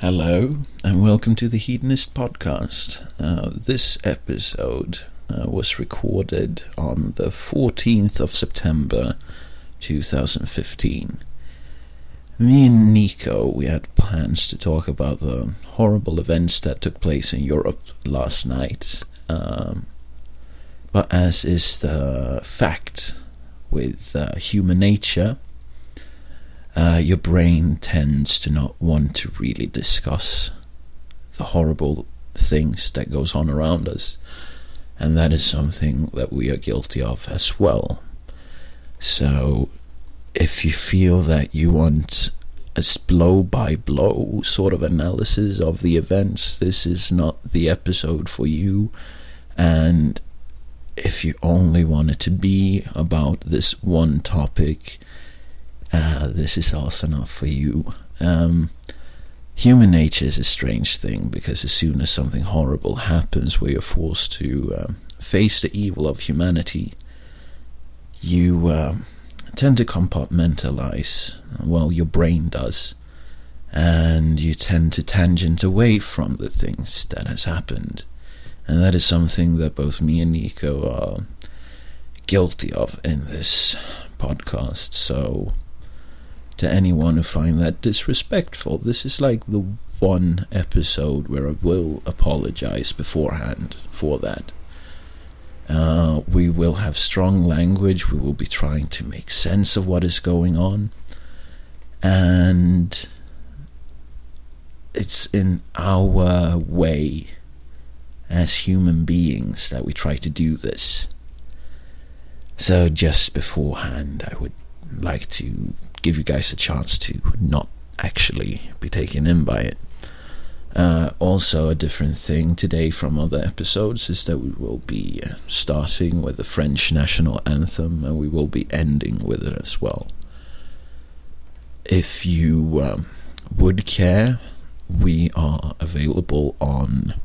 Hello, and welcome to the Hedonist Podcast. This episode was recorded on the 14th of September 2015. Me and Niko, we had plans to talk about the horrible events that took place in Europe last night. But as is the fact with human nature, your brain tends to not want to really discuss the horrible things that goes on around us, and that is something that we are guilty of as well. So if you feel that you want a blow by blow sort of analysis of the events, this is not the episode for you. And if you only want it to be about this one topic, this is also not for you. Human nature is a strange thing, because as soon as something horrible happens where you're forced to face the evil of humanity, you tend to compartmentalize. Well, your brain does, and you tend to tangent away from the things that has happened. And that is something that both me and Niko are guilty of in this podcast. So to anyone who find that disrespectful, this is like the one episode where I will apologize beforehand for that. We will have strong language, we will be trying to make sense of what is going on, and it's in our way as human beings that we try to do this. So just beforehand, I would like to give you guys a chance to not actually be taken in by it. Also, a different thing today from other episodes is that we will be starting with the French national anthem, and we will be ending with it as well. If you would care, we are available on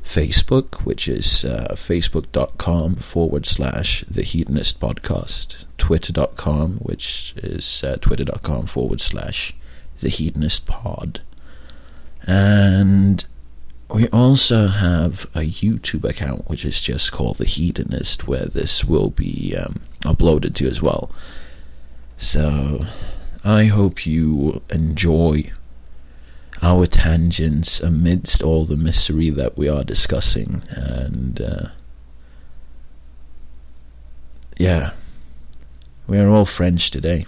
Facebook, which is facebook.com/The Hedonist Podcast, twitter.com, which is twitter.com/The Hedonist Pod. And we also have a YouTube account, which is just called The Hedonist, where this will be uploaded to as well. So I hope you enjoy our tangents amidst all the misery that we are discussing. And we are all French today.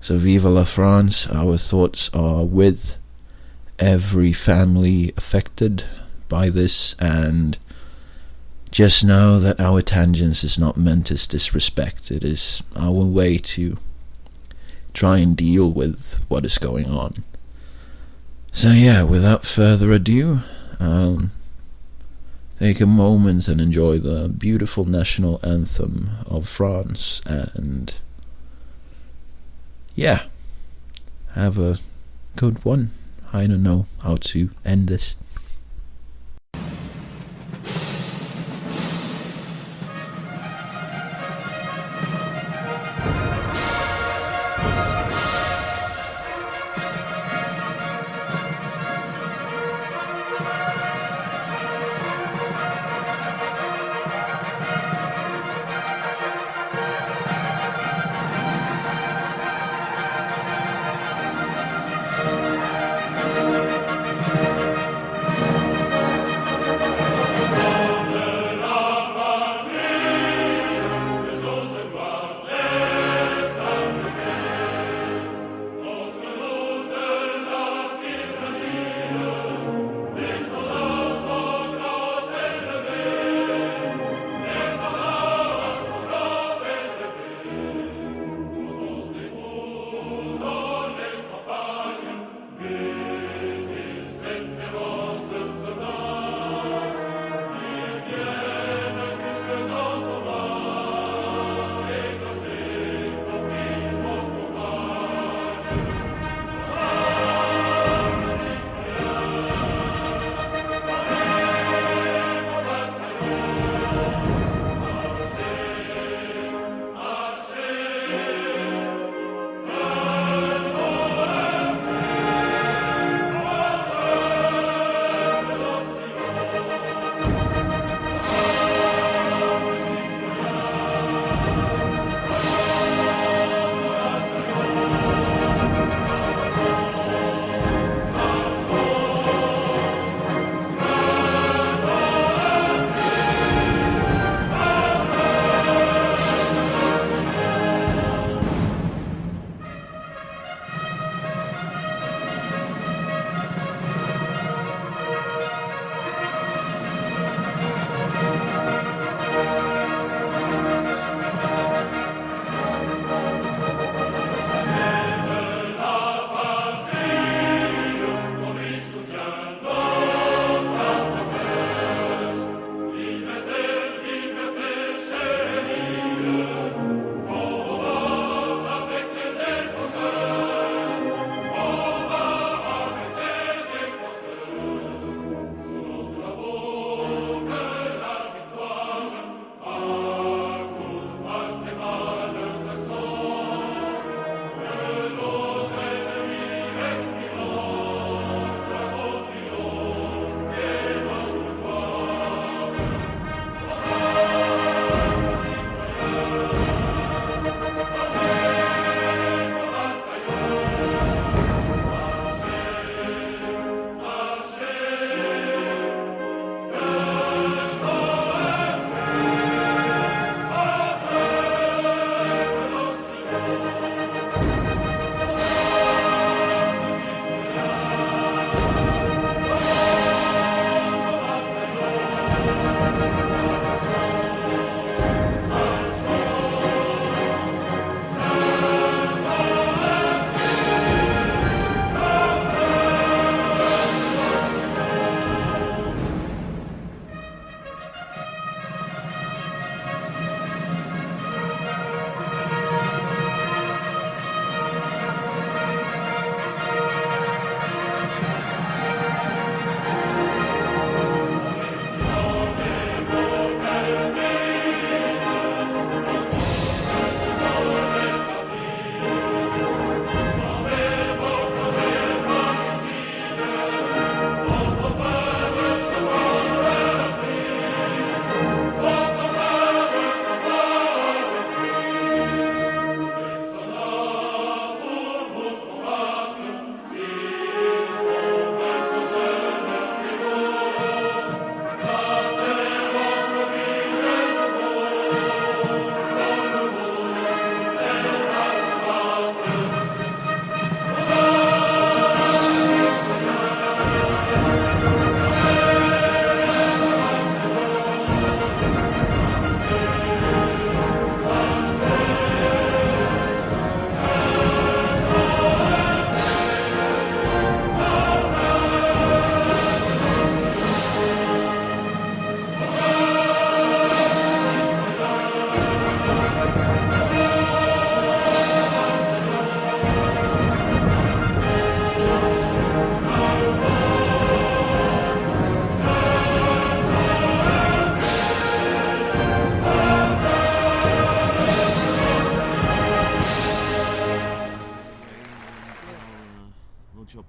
So vive la France. Our thoughts are with every family affected by this, and just know that our tangents is not meant as disrespect. It is our way to try and deal with what is going on. So without further ado, take a moment and enjoy the beautiful national anthem of France, and have a good one. I don't know how to end this.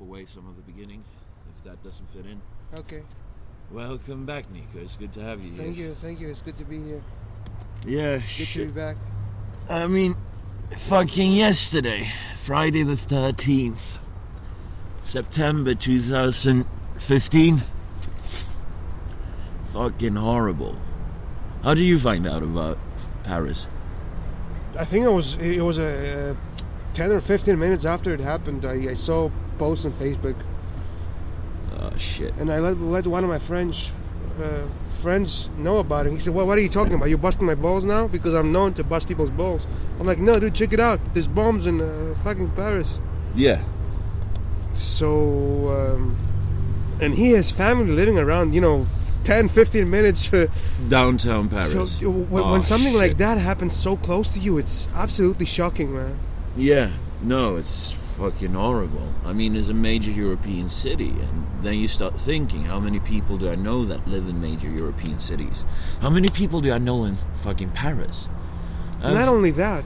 away some of the beginning, if that doesn't fit in. Okay. Welcome back, Niko. It's good to have you here. Thank you. It's good to be here. Yeah, Good to be back. I mean, fucking yesterday, Friday the 13th, September 2015. Fucking horrible. How did you find out about Paris? I think it was 10 or 15 minutes after it happened. I saw a post on Facebook. Oh, shit. And I let one of my friends know about it. He said, well, what are you talking about? You busting my balls now? Because I'm known to bust people's balls. I'm like, no, dude, check it out. There's bombs in fucking Paris. Yeah. So, and he has family living around, 10, 15 minutes. Downtown Paris. So when something like that happens so close to you, it's absolutely shocking, man. Yeah. No, it's fucking horrible. I mean, it's a major European city, and then you start thinking, how many people do I know that live in major European cities? How many people do I know in fucking Paris? Not only that,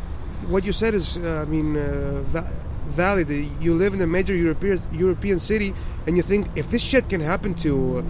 what you said is, valid. You live in a major European city, and you think if this shit can happen to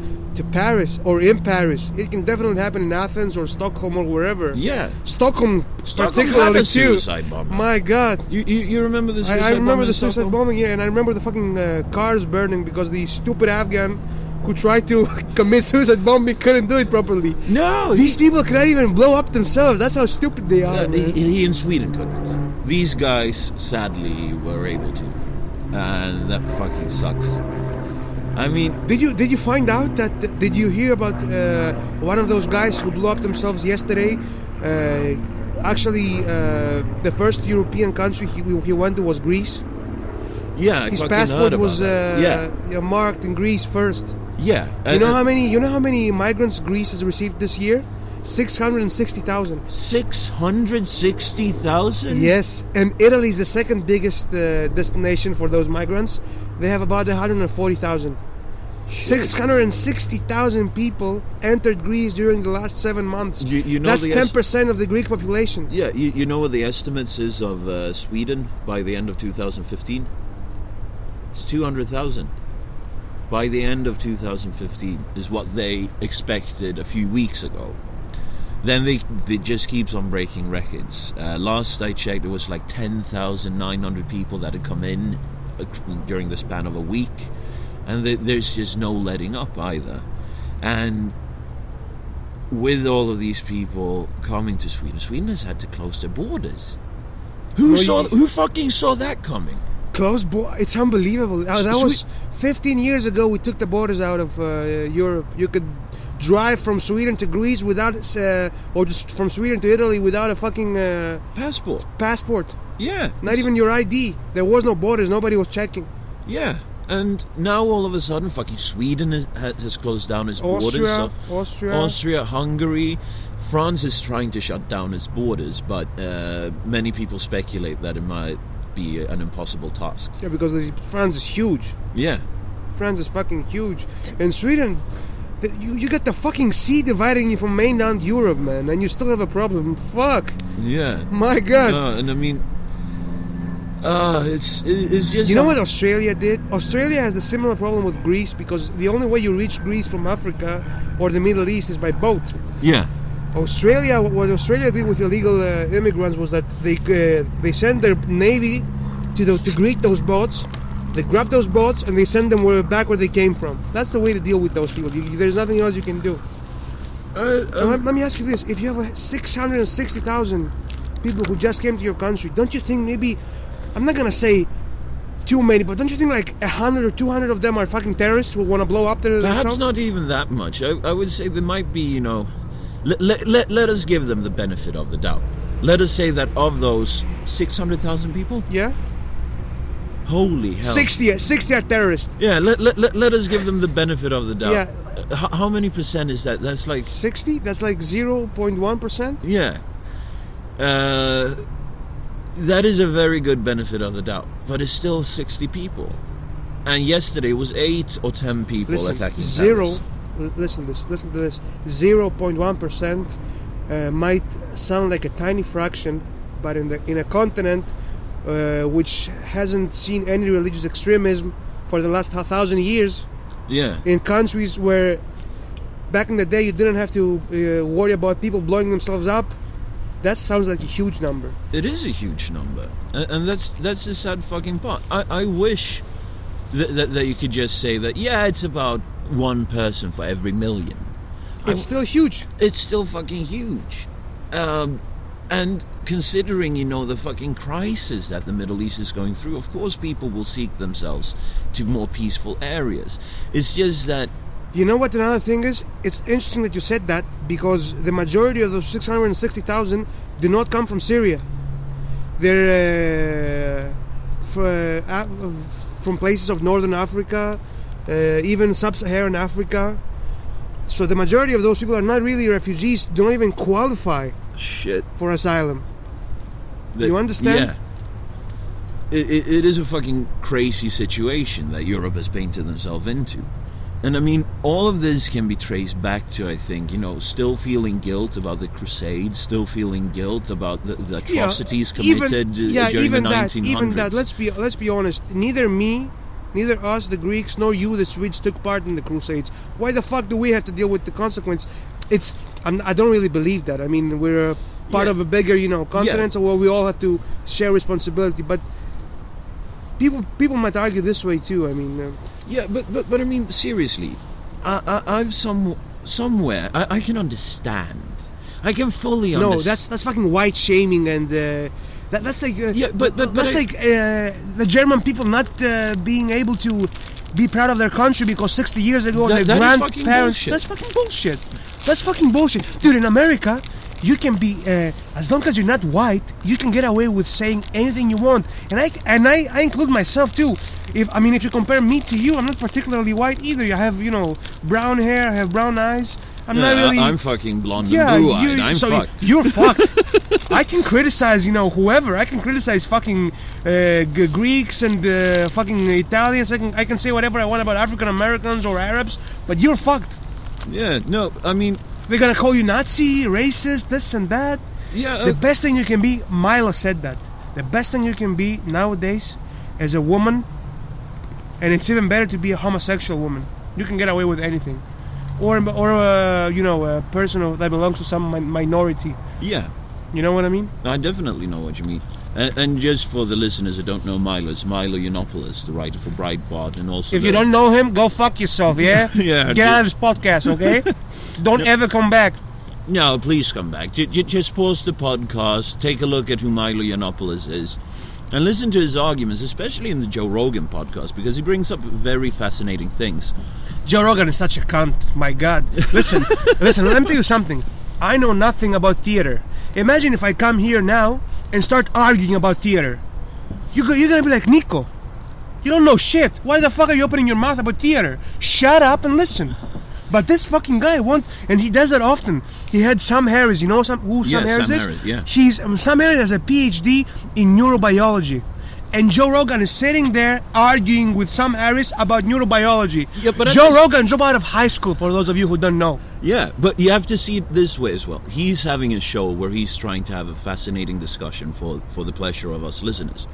Paris or in Paris, it can definitely happen in Athens or Stockholm or wherever. Yeah, Stockholm had particularly a suicide bombing. My God, you remember the suicide bombing? I remember the suicide bombing, yeah, and I remember the fucking cars burning because the stupid Afghan who tried to commit suicide bombing couldn't do it properly. No, these people cannot even blow up themselves. That's how stupid they are. He in Sweden couldn't. These guys, sadly, were able to, and that fucking sucks. I mean, did you find out that? Did you hear about one of those guys who blew up themselves yesterday? Actually, the first European country he went to was Greece. Yeah, his passport was marked in Greece first. Yeah, you know how many migrants Greece has received this year? 660,000. 660,000? Yes, and Italy is the second biggest destination for those migrants. They have about 140,000. 660,000 people entered Greece during the last 7 months. You know, that's 10% of the Greek population. Yeah, you know what the estimates is of Sweden by the end of 2015? It's 200,000. By the end of 2015 is what they expected a few weeks ago. Then they just keeps on breaking records. Last I checked, it was like 10,900 people that had come in during the span of a week, and there's just no letting up either. And with all of these people coming to Sweden has had to close their borders. Who fucking saw that coming? It's unbelievable. That was 15 years ago. We took the borders out of Europe. You could drive from Sweden to Greece without, or just from Sweden to Italy without a fucking passport. Yeah. Not even your ID. There was no borders. Nobody was checking. Yeah. And now all of a sudden, fucking Sweden has closed down its borders. Austria, Hungary. France is trying to shut down its borders, but many people speculate that it might be an impossible task. Yeah, because France is huge. Yeah. France is fucking huge. And Sweden, you got the fucking sea dividing you from mainland Europe, man, and you still have a problem. Fuck. Yeah. My God. And I mean, it's just... You know what Australia did? Australia has the similar problem with Greece because the only way you reach Greece from Africa or the Middle East is by boat. Yeah. What Australia did with illegal immigrants was that they sent their navy to greet those boats. They grab those boats and they send them back where they came from. That's the way to deal with those people. There's nothing else you can do. Let me ask you this: if you have 660,000 people who just came to your country, don't you think maybe, I'm not gonna say too many, but don't you think like 100 or 200 of them are fucking terrorists who want to blow up their Perhaps not even that much. I would say there might be, let us give them the benefit of the doubt. Let us say that of those 600,000 people, yeah, holy hell, 60 are terrorists. Yeah, let us give them the benefit of the doubt. Yeah. How many percent is that? That's like 60. That's like 0.1%. Yeah. That is a very good benefit of the doubt, but it's still 60 people. And yesterday was 8 or 10 people attacking Paris. Listen to this. 0.1% might sound like a tiny fraction, but in a continent which hasn't seen any religious extremism for the last 1,000 years Yeah. in countries where back in the day you didn't have to worry about people blowing themselves up. That sounds like a huge number. It is a huge number, and that's the sad fucking part. I wish that you could just say that, yeah, it's about one person for every million. It's still huge. It's still fucking huge. And considering, the fucking crisis that the Middle East is going through, of course people will seek themselves to more peaceful areas. It's just that... You know what another thing is? It's interesting that you said that, because the majority of those 660,000 do not come from Syria. They're from places of Northern Africa, even Sub-Saharan Africa. So the majority of those people are not really refugees, don't even qualify for asylum. You understand? Yeah. It is a fucking crazy situation that Europe has painted themselves into. And I mean, all of this can be traced back to, I think, still feeling guilt about the Crusades, still feeling guilt about the atrocities committed during the 1900s. Even that. Let's be honest. Neither us, the Greeks, nor you, the Swedes, took part in the Crusades. Why the fuck do we have to deal with the consequence? I don't really believe that. I mean, we're a part of a bigger, continent, so where we all have to share responsibility. But people might argue this way too. I mean. But I mean, seriously, I've somewhere I can understand. I can fully understand. No, that's fucking white shaming, and that's like the German people not being able to be proud of their country because 60 years ago their grandparents. That's fucking bullshit. That's fucking bullshit, dude. In America, you can be as long as you're not white, you can get away with saying anything you want, and I include myself too. If you compare me to you, I'm not particularly white either. I have brown hair, I have brown eyes. I'm not really. I'm fucking blonde and blue-eyed. I'm fucked. You're fucked. I can criticize whoever. I can criticize fucking Greeks and fucking Italians. I can say whatever I want about African Americans or Arabs, but you're fucked. Yeah. No. I mean. They're gonna call you Nazi, racist, this and that. Yeah. The best thing you can be, Milo said that. The best thing you can be nowadays as a woman, and it's even better to be a homosexual woman. You can get away with anything, or a person that belongs to some minority. Yeah. You know what I mean? I definitely know what you mean. And just for the listeners who don't know Milo, it's Milo Yiannopoulos, the writer for Breitbart, and also... If you don't know him, go fuck yourself, yeah? Yeah. Get out of this podcast, okay? Don't ever come back. No, please come back. Just pause the podcast, take a look at who Milo Yiannopoulos is, and listen to his arguments, especially in the Joe Rogan podcast, because he brings up very fascinating things. Joe Rogan is such a cunt, my God. Listen, let me tell you something. I know nothing about theater. Imagine if I come here now and start arguing about theater. You're gonna be like, Niko, you don't know shit. Why the fuck are you opening your mouth about theater? Shut up and listen. But this fucking guy and he does that often. He had Sam Harris. You know Sam Harris is? Sam Harris has a PhD in neurobiology. And Joe Rogan is sitting there arguing with Sam Harris about neurobiology. Yeah, but Joe Rogan dropped out of high school, for those of you who don't know. Yeah, but you have to see it this way as well. He's having a show where he's trying to have a fascinating discussion for the pleasure of us listeners.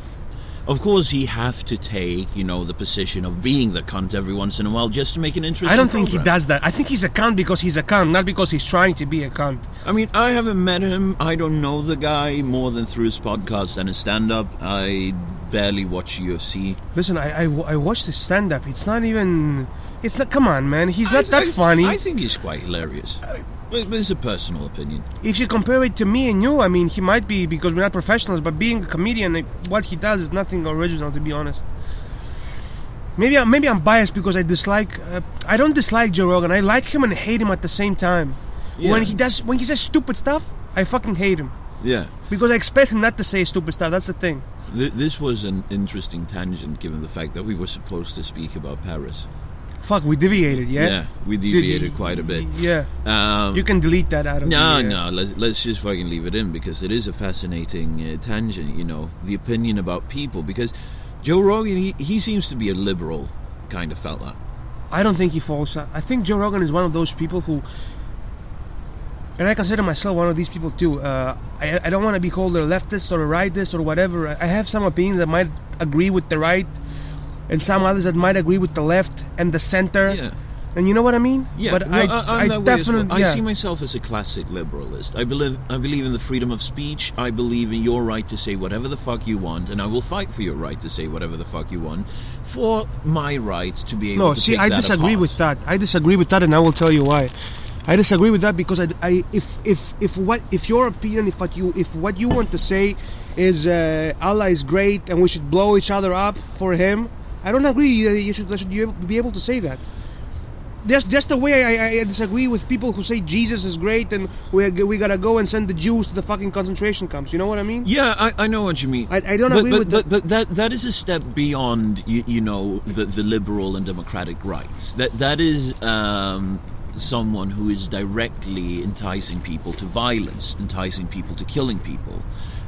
Of course, he have to take, the position of being the cunt every once in a while just to make an interesting I don't think program. He does that. I think he's a cunt because he's a cunt, not because he's trying to be a cunt. I mean, I haven't met him. I don't know the guy more than through his podcast and his stand-up. I barely watch UFC. Listen, I watched his stand-up. It's not... Come on, man. He's not that funny. I think he's quite hilarious. But it's a personal opinion. If you compare it to me and you, I mean, he might be, because we're not professionals, but being a comedian, what he does is nothing original, to be honest. Maybe I'm biased because I don't dislike Joe Rogan. I like him and hate him at the same time. Yeah. When he says stupid stuff, I fucking hate him. Yeah. Because I expect him not to say stupid stuff. That's the thing. This was an interesting tangent, given the fact that we were supposed to speak about Paris. Fuck, we deviated, yeah? Yeah, we deviated quite a bit. Yeah. You can delete that out of No, let's just fucking leave it in, because it is a fascinating tangent, the opinion about people, because Joe Rogan, he seems to be a liberal kind of fella. I don't think he falls. I think Joe Rogan is one of those people who, and I consider myself one of these people too. I don't want to be called a leftist or a rightist or whatever. I have some opinions that might agree with the right, and some others that might agree with the left and the center. Yeah. And you know what I mean? Yeah, but well, I that way as well. definitely, I see myself as a classic liberalist. I believe in the freedom of speech. I believe in your right to say whatever the fuck you want, and I will fight for your right to say whatever the fuck you want, for my right to be able to see, take I that disagree apart. with that. I disagree with that, and I will tell you why. I disagree with that because if your opinion, if what you want to say is Allah is great and we should blow each other up for him, I don't agree. You should be able to say that. Just the way I disagree with people who say Jesus is great and we gotta go and send the Jews to the fucking concentration camps. You know what I mean? Yeah, I know what you mean. I don't agree with that. But that is a step beyond you know the liberal and democratic rights. That is someone who is directly enticing people to violence, enticing people to killing people.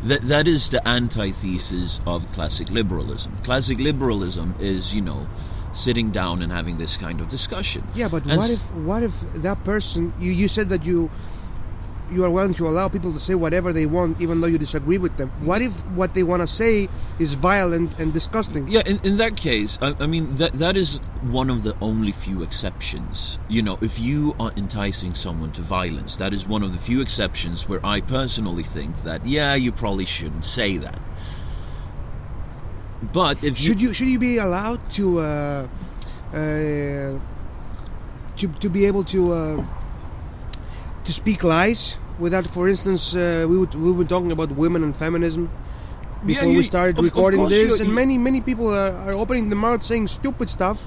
That is the antithesis of classic liberalism. Classic liberalism is, you know, sitting down and having this kind of discussion. Yeah, but and what if that person, you said that you are willing to allow people to say whatever they want even though you disagree with them. What if what they want to say is violent and disgusting? Yeah, in that case, I mean, that is one of the only few exceptions. You know, if you are enticing someone to violence, that is one of the few exceptions where I personally think that, yeah, you probably shouldn't say that. But if should you be allowed to be able to speak lies without, for instance, we were talking about women and feminism before we started recording this, and many people are opening their mouth saying stupid stuff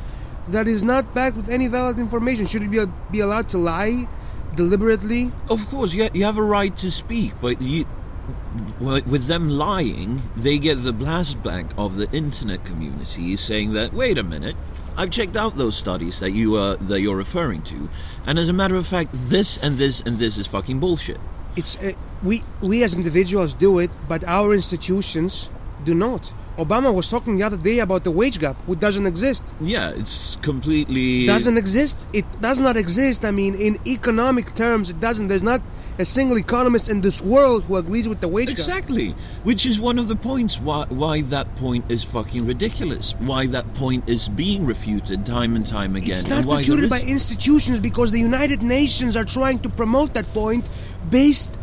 that is not backed with any valid information. Should you be allowed to lie deliberately? Of course, you have a right to speak, but with them lying, they get the blastback of the internet community saying that, wait a minute, I've checked out those studies that you're referring to, and as a matter of fact, this and this and this is fucking bullshit. It's we as individuals do it, but our institutions do not. Obama was talking the other day about the wage gap, which doesn't exist. Yeah, it's completely... Doesn't exist. It does not exist. I mean, in economic terms, it doesn't. There's not a single economist in this world who agrees with the wage gap. Exactly. Which is one of the points why that point is fucking ridiculous. Why that point is being refuted time and time again. It's not refuted by institutions because the United Nations are trying to promote that point based...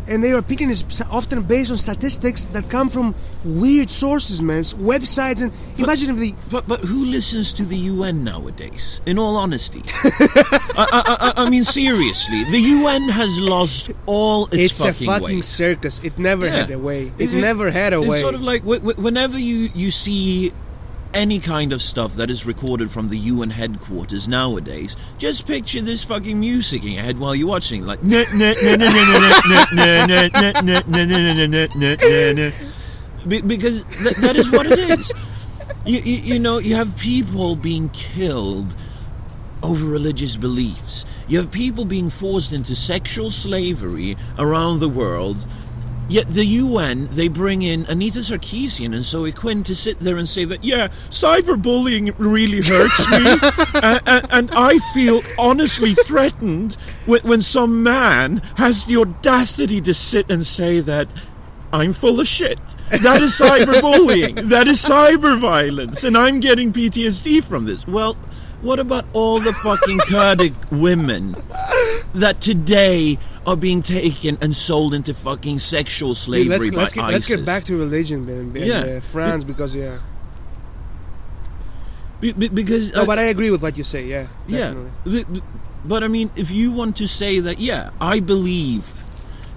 And their opinion is often based on statistics that come from weird sources, man. Websites and... Imagine if the... But who listens to the UN nowadays? In all honesty. I mean, seriously. The UN has lost all its fucking ways. It's a fucking circus. It never had a way. It never had a way. It's sort of like whenever you see any kind of stuff that is recorded from the UN headquarters nowadays, just picture this fucking music in your head while you're watching, like because that is what it is. You know, you have people being killed over religious beliefs. You have people being forced into sexual slavery around the world. Yet the UN, they bring in Anita Sarkeesian and Zoe Quinn to sit there and say that, yeah, cyberbullying really hurts me, and I feel honestly threatened when some man has the audacity to sit and say that I'm full of shit. That is cyberbullying. That is cyber violence, and I'm getting PTSD from this. Well, what about all the fucking Kurdic women that today are being taken and sold into fucking sexual slavery by ISIS? Let's get back to religion, man. France, because because no, but I agree with what you say. Yeah, definitely. Yeah. But I mean, if you want to say that, yeah, I believe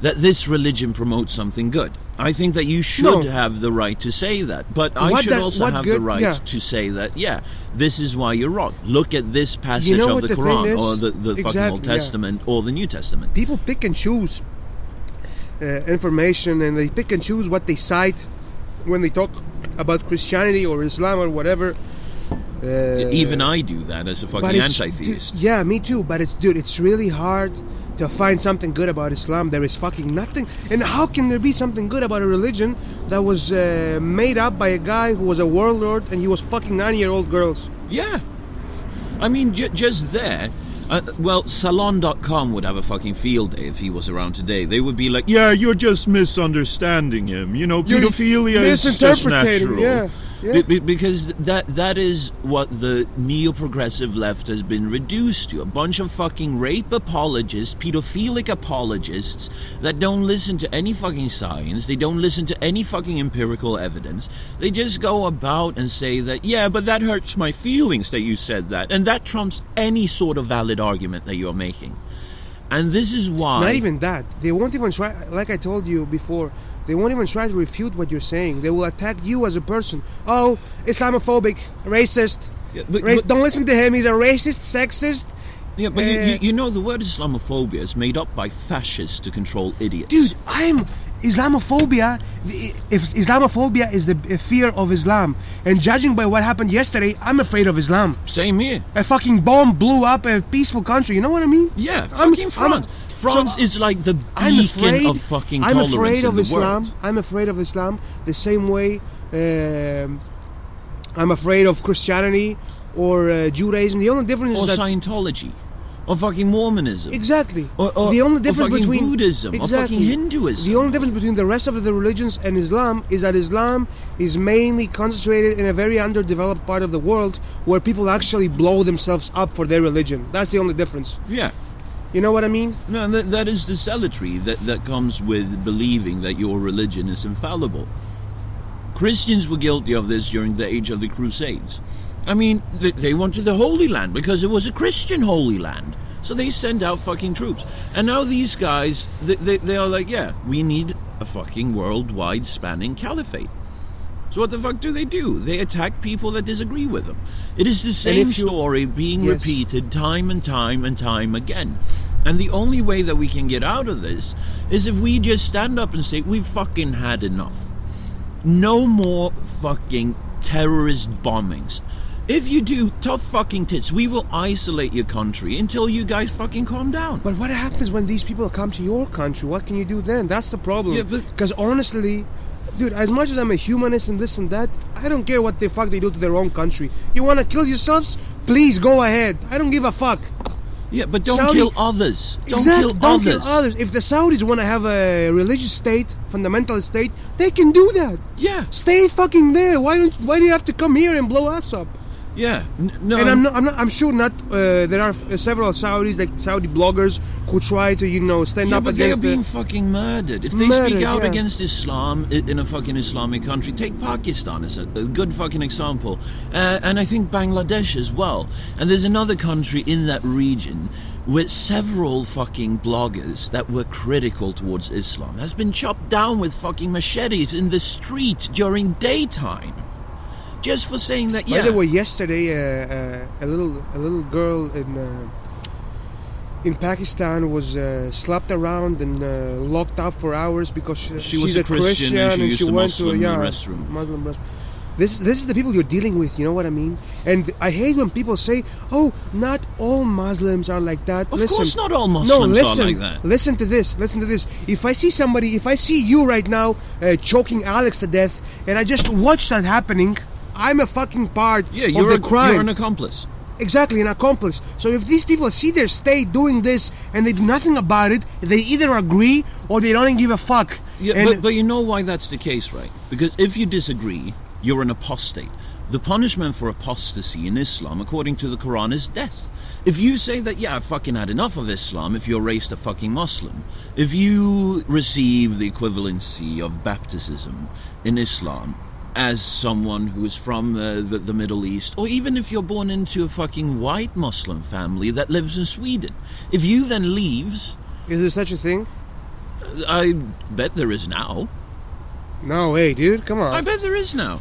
that this religion promotes something good, I think that you should have the right to say that. But I should also have the right to say that, yeah, this is why you're wrong. Look at this passage of the Quran or the fucking Old Testament or the New Testament. People pick and choose information, and they pick and choose what they cite when they talk about Christianity or Islam or whatever. Even I do that as a fucking anti-theist. Yeah, me too. But it's really hard to find something good about Islam. There is fucking nothing. And how can there be something good about a religion that was made up by a guy who was a warlord and he was fucking 9-year-old girls? Yeah. I mean, just there. Well, Salon.com would have a fucking field day if he was around today. They would be like, yeah, you're just misunderstanding him. You know, pedophilia is just natural. Yeah. Yeah. Because that is what the neo-progressive left has been reduced to. A bunch of fucking rape apologists, pedophilic apologists that don't listen to any fucking science. They don't listen to any fucking empirical evidence. They just go about and say that, yeah, but that hurts my feelings that you said that. And that trumps any sort of valid argument that you're making. And this is why... Not even that. They won't even try, like I told you before, they won't even try to refute what you're saying. They will attack you as a person. Oh, Islamophobic, racist. Yeah, don't listen to him, he's a racist, sexist. Yeah, but you know the word Islamophobia is made up by fascists to control idiots. Dude, Islamophobia, if Islamophobia is the fear of Islam, and judging by what happened yesterday, I'm afraid of Islam. Same here. A fucking bomb blew up a peaceful country, you know what I mean? Yeah, fucking France. France is like the beacon of fucking tolerance in the world. I'm afraid of Islam. I'm afraid of Islam the same way I'm afraid of Christianity or Judaism. The only difference is that... Scientology. Or fucking Mormonism. Exactly. Or the only difference fucking between Buddhism. Exactly. Or fucking Hinduism. The only difference between the rest of the religions and Islam is that Islam is mainly concentrated in a very underdeveloped part of the world where people actually blow themselves up for their religion. That's the only difference. Yeah. You know what I mean? No, that is the zealotry that comes with believing that your religion is infallible. Christians were guilty of this during the age of the Crusades. I mean, they wanted the Holy Land because it was a Christian Holy Land. So they sent out fucking troops. And now these guys, they are like, yeah, we need a fucking worldwide spanning caliphate. So what the fuck do? They attack people that disagree with them. It is the same story being repeated time and time and time again. And the only way that we can get out of this is if we just stand up and say, we've fucking had enough. No more fucking terrorist bombings. If you do, tough fucking tits, we will isolate your country until you guys fucking calm down. But what happens when these people come to your country? What can you do then? That's the problem. Yeah, because honestly, dude, as much as I'm a humanist and this and that, I don't care what the fuck they do to their own country. You want to kill yourselves? Please go ahead. I don't give a fuck. Yeah, but don't kill others. Don't kill others. If the Saudis want to have a religious state, fundamentalist state, they can do that. Yeah. Stay fucking there. Why do you have to come here and blow us up? Yeah, no. And I'm sure not. There are several Saudis, like Saudi bloggers, who try to, stand up but against. They're being fucking murdered. If they speak out against Islam in a fucking Islamic country, take Pakistan as a good fucking example, and I think Bangladesh as well. And there's another country in that region with several fucking bloggers that were critical towards Islam has been chopped down with fucking machetes in the street during daytime. Just for saying that, yeah. By the way, yesterday, a little girl in Pakistan was slapped around and locked up for hours because she's a Christian and she went to a Muslim restroom. This is the people you're dealing with. You know what I mean? And I hate when people say, "Oh, not all Muslims are like that." Of course, not all Muslims are like that. Listen to this. If I see you right now choking Alex to death, and I just watch that happening, I'm a fucking part of the crime. You're an accomplice. Exactly, an accomplice. So if these people see their state doing this and they do nothing about it, they either agree or they don't give a fuck. Yeah, but you know why that's the case, right? Because if you disagree, you're an apostate. The punishment for apostasy in Islam, according to the Quran, is death. If you say that, yeah, I've fucking had enough of Islam, if you're raised a fucking Muslim, if you receive the equivalency of baptism in Islam as someone who is from the Middle East, or even if you're born into a fucking white Muslim family that lives in Sweden, if you then leaves... Is there such a thing? I bet there is now. No way, dude, come on. I bet there is now.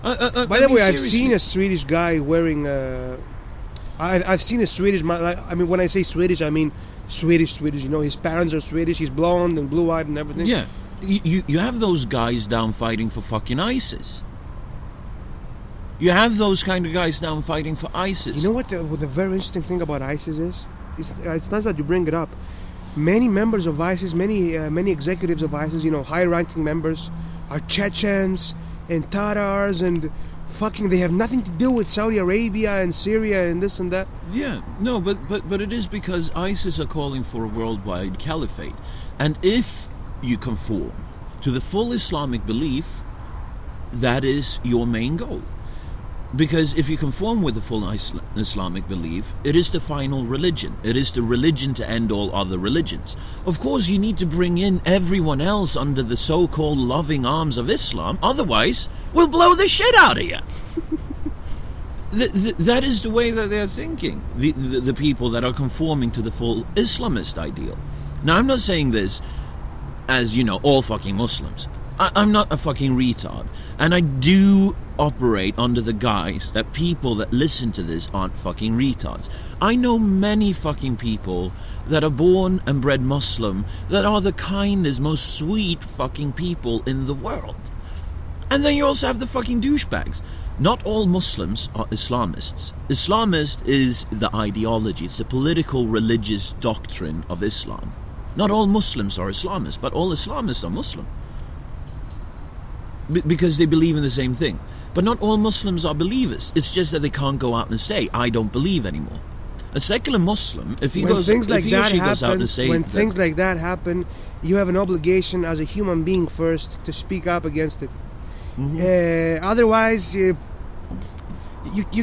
By the way, I've seen a Swedish guy wearing... I've seen a Swedish... I mean, when I say Swedish, I mean Swedish. His parents are Swedish, he's blonde and blue-eyed and everything. Yeah. You have those guys down fighting for fucking ISIS. You have those kind of guys down fighting for ISIS. You know what the very interesting thing about ISIS is? It's nice that you bring it up. Many members of ISIS, many executives of ISIS, high-ranking members, are Chechens and Tatars and fucking... They have nothing to do with Saudi Arabia and Syria and this and that. Yeah, no, but it is because ISIS are calling for a worldwide caliphate. And if you conform to the full Islamic belief, that is your main goal. Because if you conform with the full Islamic belief, it is the final religion. It is the religion to end all other religions. Of course, you need to bring in everyone else under the so-called loving arms of Islam. Otherwise, we'll blow the shit out of you. That is the way that they're thinking, the people that are conforming to the full Islamist ideal. Now, I'm not saying this as, all fucking Muslims. I'm not a fucking retard. And I do operate under the guise that people that listen to this aren't fucking retards. I know many fucking people that are born and bred Muslim that are the kindest, most sweet fucking people in the world. And then you also have the fucking douchebags. Not all Muslims are Islamists. Islamist is the ideology. It's the political religious doctrine of Islam. Not all Muslims are Islamists, but all Islamists are Muslim. Because they believe in the same thing. But not all Muslims are believers. It's just that they can't go out and say, I don't believe anymore. A secular Muslim, if he goes out and say... When things like that happen, you have an obligation as a human being first to speak up against it. Mm-hmm. Otherwise, you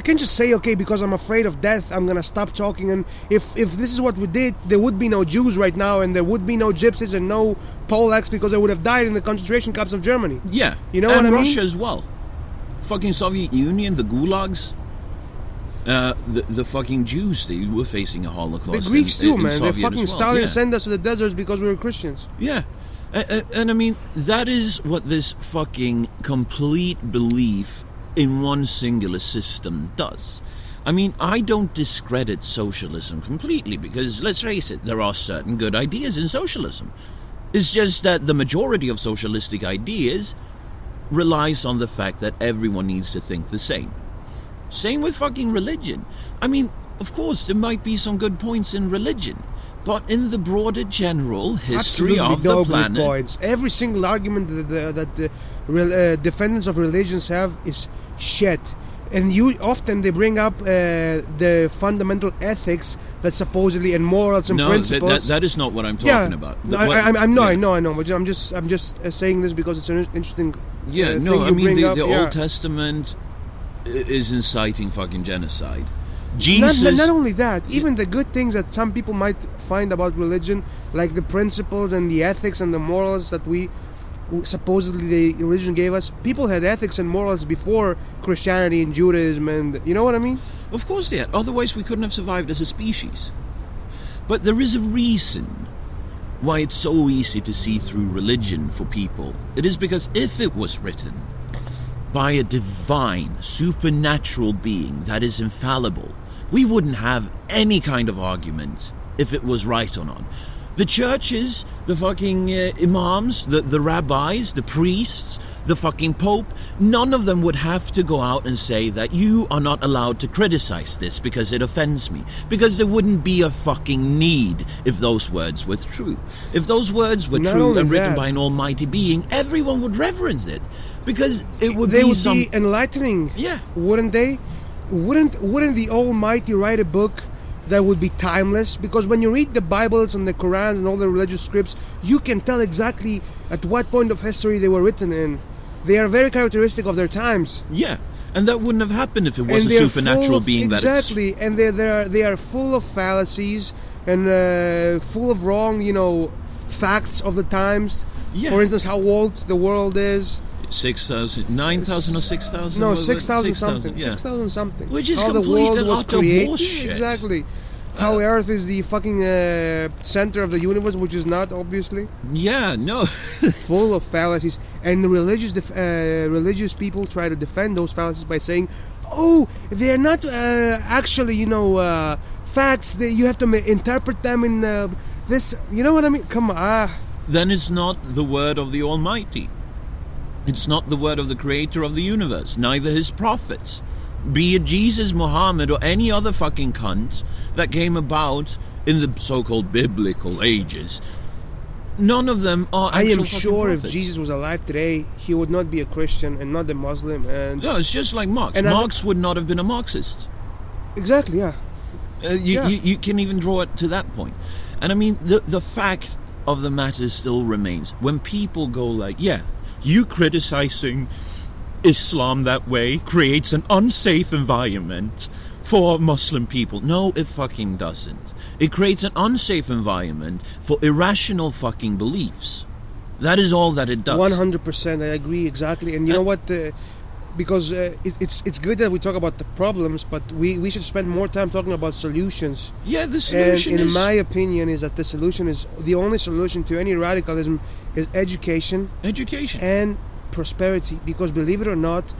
can just say, okay, because I'm afraid of death, I'm going to stop talking. And if this is what we did, there would be no Jews right now, and there would be no Gypsies and no Polacks, because they would have died in the concentration camps of Germany. Yeah. You know what I mean? And Russia as well. Fucking Soviet Union, the gulags. The fucking Jews, they were facing a Holocaust. The Greeks too, man. Soviet They fucking Stalin sent us to the deserts because we were Christians. Yeah. And I mean, that is what this fucking complete belief in one singular system does. I mean, I don't discredit socialism completely, because, let's face it, there are certain good ideas in socialism. It's just that the majority of socialistic ideas relies on the fact that everyone needs to think the same. Same with fucking religion. I mean, of course, there might be some good points in religion, but in the broader general history of the planet... Points. Every single argument that the defendants of religions have is shit. And often they bring up the fundamental ethics that supposedly, and morals and principles. That is not what I'm talking about. I know. But I'm just saying this because it's an interesting. The Old Testament is inciting fucking genocide. Jesus. Not only that, even the good things that some people might find about religion, like the principles and the ethics and the morals that supposedly the religion gave us. People had ethics and morals before Christianity and Judaism, and you know what I mean? Of course they had. Otherwise we couldn't have survived as a species. But there is a reason why it's so easy to see through religion for people. It is because if it was written by a divine, supernatural being that is infallible, we wouldn't have any kind of argument if it was right or not. The churches, the fucking imams, the rabbis, the priests, the fucking pope, none of them would have to go out and say that you are not allowed to criticize this because it offends me. Because there wouldn't be a fucking need if those words were true. If those words were true and written by an almighty being, everyone would reverence it. Because it would be enlightening. Yeah. Wouldn't they? Wouldn't the Almighty write a book that would be timeless? Because when you read the Bibles and the Qurans and all the religious scripts, you can tell exactly at what point of history they were written in. They are very characteristic of their times. Yeah, and that wouldn't have happened if it was a supernatural being. Exactly, and they are full of fallacies and full of wrong, facts of the times. Yeah. For instance, how old the world is. 6,000, 9,000 or 6,000? No, 6,000 something. Yeah. 6,000 something. Which is how complete the world and was utter created. bullshit. Exactly. How Earth is the fucking center of the universe, which is not, obviously. Yeah, no. Full of fallacies. And the religious people try to defend those fallacies by saying, oh, they're not actually, facts. You have to interpret them in this. You know what I mean? Come on. Then it's not the word of the Almighty. It's not the word of the creator of the universe, neither his prophets. Be it Jesus, Muhammad, or any other fucking cunt that came about in the so-called biblical ages. None of them are actual I am sure prophets. If Jesus was alive today, he would not be a Christian and not a Muslim. And no, it's just like Marx. Marx would not have been a Marxist. Exactly, yeah. You can even draw it to that point. And I mean, the fact of the matter still remains. When people go like, yeah, you criticizing Islam that way creates an unsafe environment for Muslim people. No, it fucking doesn't. It creates an unsafe environment for irrational fucking beliefs. That is all that it does. 100%, I agree exactly. And you know what? Because it's good that we talk about the problems, but we should spend more time talking about solutions. Yeah, the solution and in my opinion is that the only solution to any radicalism is education and prosperity. Because believe it or not,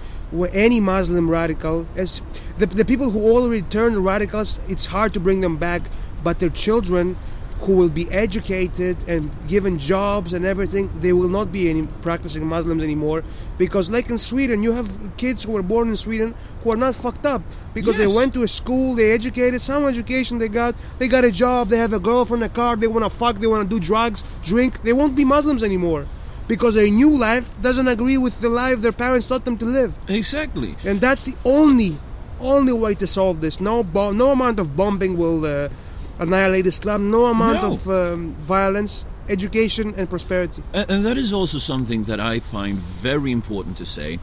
any Muslim radical, as the people who already turned radicals, it's hard to bring them back, but their children who will be educated and given jobs and everything, they will not be any practicing Muslims anymore. Because like in Sweden, you have kids who were born in Sweden who are not fucked up because they went to a school, they educated, some education they got a job, they have a girlfriend, a car, they want to fuck, they want to do drugs, drink. They won't be Muslims anymore because their new life doesn't agree with the life their parents taught them to live. Exactly. And that's the only way to solve this. No amount of bombing will annihilate Islam. No amount of violence. Education and prosperity. And that is also something that I find very important to say,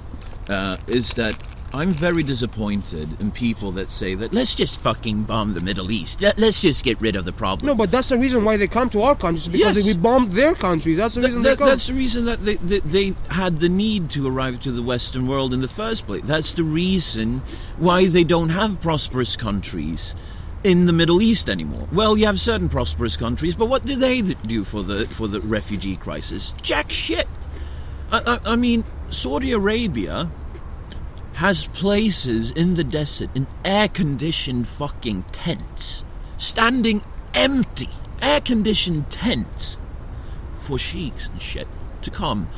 is that I'm very disappointed in people that say that let's just fucking bomb the Middle East. Let's just get rid of the problem. No, but that's the reason why they come to our countries, because we bombed their countries. That's the reason they come. That's the reason that they had the need to arrive to the Western world in the first place. That's the reason why they don't have prosperous countries in the Middle East anymore. Well, you have certain prosperous countries, but what do they do for the refugee crisis? Jack shit. I mean, Saudi Arabia has places in the desert in air-conditioned fucking tents, standing empty, air-conditioned tents for sheiks and shit to come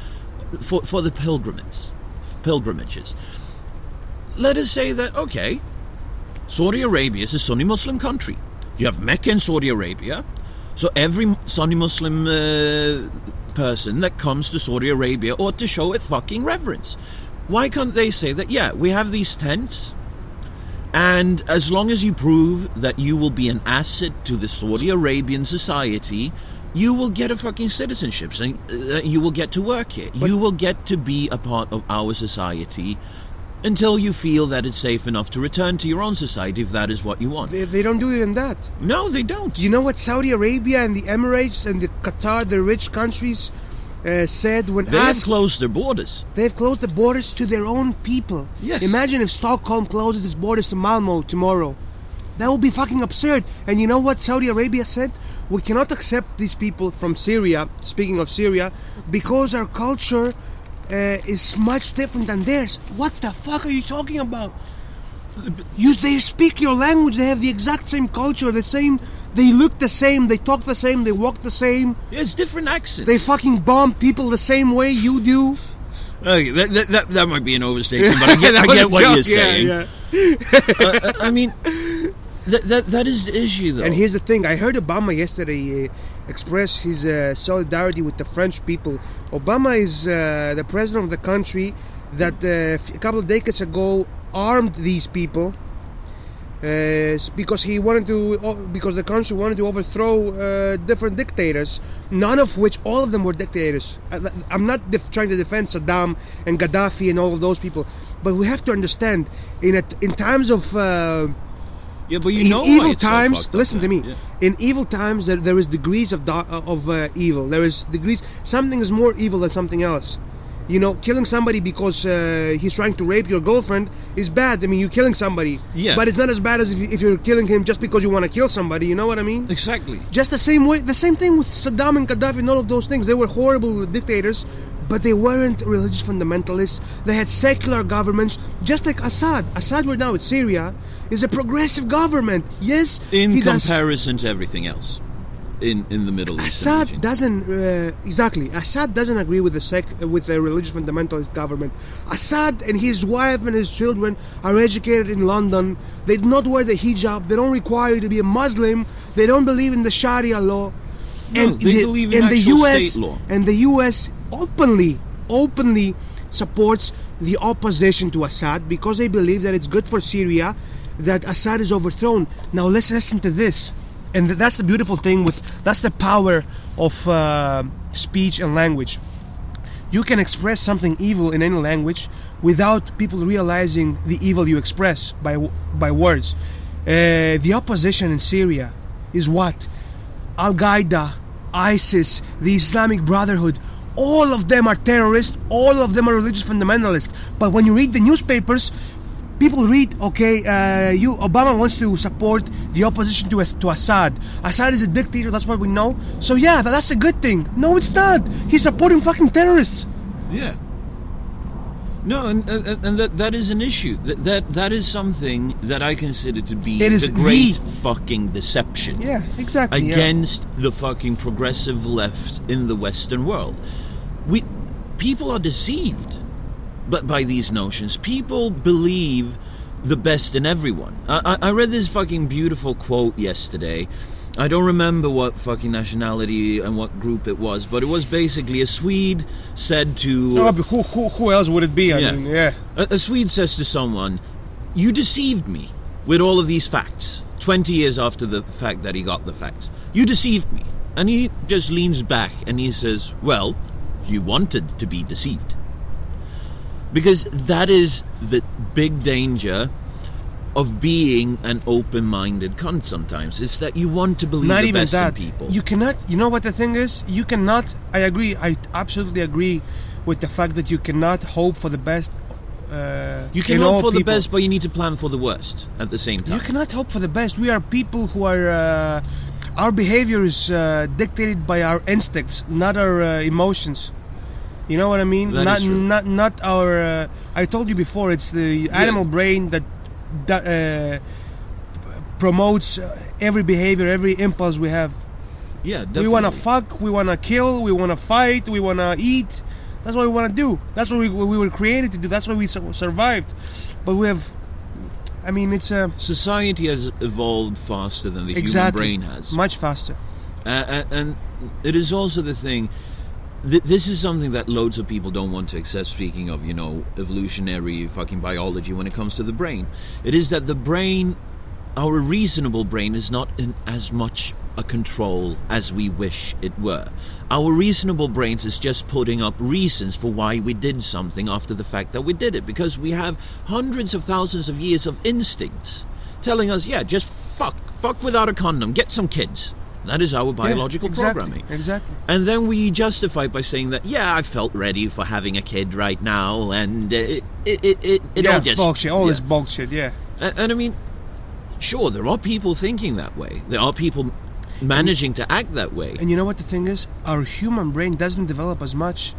for the pilgrimages. Let us say that, okay, Saudi Arabia is a Sunni Muslim country. You have Mecca in Saudi Arabia, so every Sunni Muslim person that comes to Saudi Arabia ought to show it fucking reverence. Why can't they say that, yeah, we have these tents, and as long as you prove that you will be an asset to the Saudi Arabian society, you will get a fucking citizenship, and you will get to work here. You will get to be a part of our society until you feel that it's safe enough to return to your own society, if that is what you want. They don't do even that. No, they don't. You know what Saudi Arabia and the Emirates and the Qatar, the rich countries, said when they have closed their borders. They've closed the borders to their own people. Yes. Imagine if Stockholm closes its borders to Malmo tomorrow. That would be fucking absurd. And you know what Saudi Arabia said? We cannot accept these people from Syria, speaking of Syria, because our culture is much different than theirs. What the fuck are you talking about? They speak your language, they have the exact same culture, the same, they look the same, they talk the same, they walk the same. Yeah, it's different accents. They fucking bomb people the same way you do. Okay, that might be an overstatement, but I get what you're saying. Yeah. I mean, that is the issue, though. And here's the thing, I heard Obama yesterday express his solidarity with the French people. Obama is the president of the country that a couple of decades ago armed these people because the country wanted to overthrow different dictators, all of them were dictators. I'm not trying to defend Saddam and Gaddafi and all of those people, but we have to understand in times of yeah, but you know evil times. Listen to me. Yeah. In evil times, there is degrees of evil. There is degrees. Something is more evil than something else. You know, killing somebody because he's trying to rape your girlfriend is bad. I mean, you're killing somebody. Yeah. But it's not as bad as if you're killing him just because you want to kill somebody. You know what I mean? Exactly. Just the same way. The same thing with Saddam and Gaddafi and all of those things. They were horrible dictators, but they weren't religious fundamentalists. They had secular governments, just like Assad. Assad right now in Syria is a progressive government. Yes, in comparison to everything else in the Middle East. Assad doesn't Assad doesn't agree with the religious fundamentalist government. Assad and his wife and his children are educated in London. They do not wear the hijab. They don't require you to be a Muslim. They don't believe in the Sharia law. No, and they believe in actual state law. And the US openly supports the opposition to Assad because they believe that it's good for Syria that Assad is overthrown. Now let's listen to this. And that's the beautiful thing that's the power of speech and language. You can express something evil in any language without people realizing the evil you express by words. The opposition in Syria is what? Al-Qaeda, ISIS, the Islamic Brotherhood. All of them are terrorists. All of them are religious fundamentalists. But when you read the newspapers, people read, Obama wants to support the opposition to Assad. Assad is a dictator, that's what we know. So yeah, that's a good thing. No, it's not. He's supporting fucking terrorists. Yeah. No, and that is an issue. That is something that I consider to be the great fucking deception. Yeah, exactly. Against the fucking progressive left in the Western world. People are deceived by these notions. People believe the best in everyone. I read this fucking beautiful quote yesterday. I don't remember what fucking nationality and what group it was, but it was basically a Swede said to... Oh, who else would it be? I mean, yeah. A Swede says to someone, you deceived me with all of these facts, 20 years after the fact that he got the facts. You deceived me. And he just leans back and he says, well, you wanted to be deceived. Because that is the big danger of being an open-minded cunt sometimes. It's that you want to believe the best in people. You cannot, you know what the thing is? You cannot, I agree, I absolutely agree with the fact that you cannot hope for the best. You can hope for the best, but you need to plan for the worst at the same time. You cannot hope for the best. We are people who are, our behavior is dictated by our instincts, not our emotions. You know what I mean? Not our. I told you before. It's the animal brain that promotes every behavior, every impulse we have. Yeah, definitely. We want to fuck. We want to kill. We want to fight. We want to eat. That's what we want to do. That's what we were created to do. That's why we survived. But we have. I mean, it's a society has evolved faster than the human brain has. Much faster. And it is also the thing. This is something that loads of people don't want to accept, speaking of, evolutionary fucking biology when it comes to the brain. It is that the brain, our reasonable brain, is not in as much a control as we wish it were. Our reasonable brains is just putting up reasons for why we did something after the fact that we did it. Because we have hundreds of thousands of years of instincts telling us, just fuck without a condom, get some kids. That is our biological programming. Exactly. And then we justify by saying that, I felt ready for having a kid right now, and it all just... bullshit. All this bullshit, yeah. And I mean, sure, there are people thinking that way. There are people managing to act that way. And you know what the thing is? Our human brain doesn't develop as much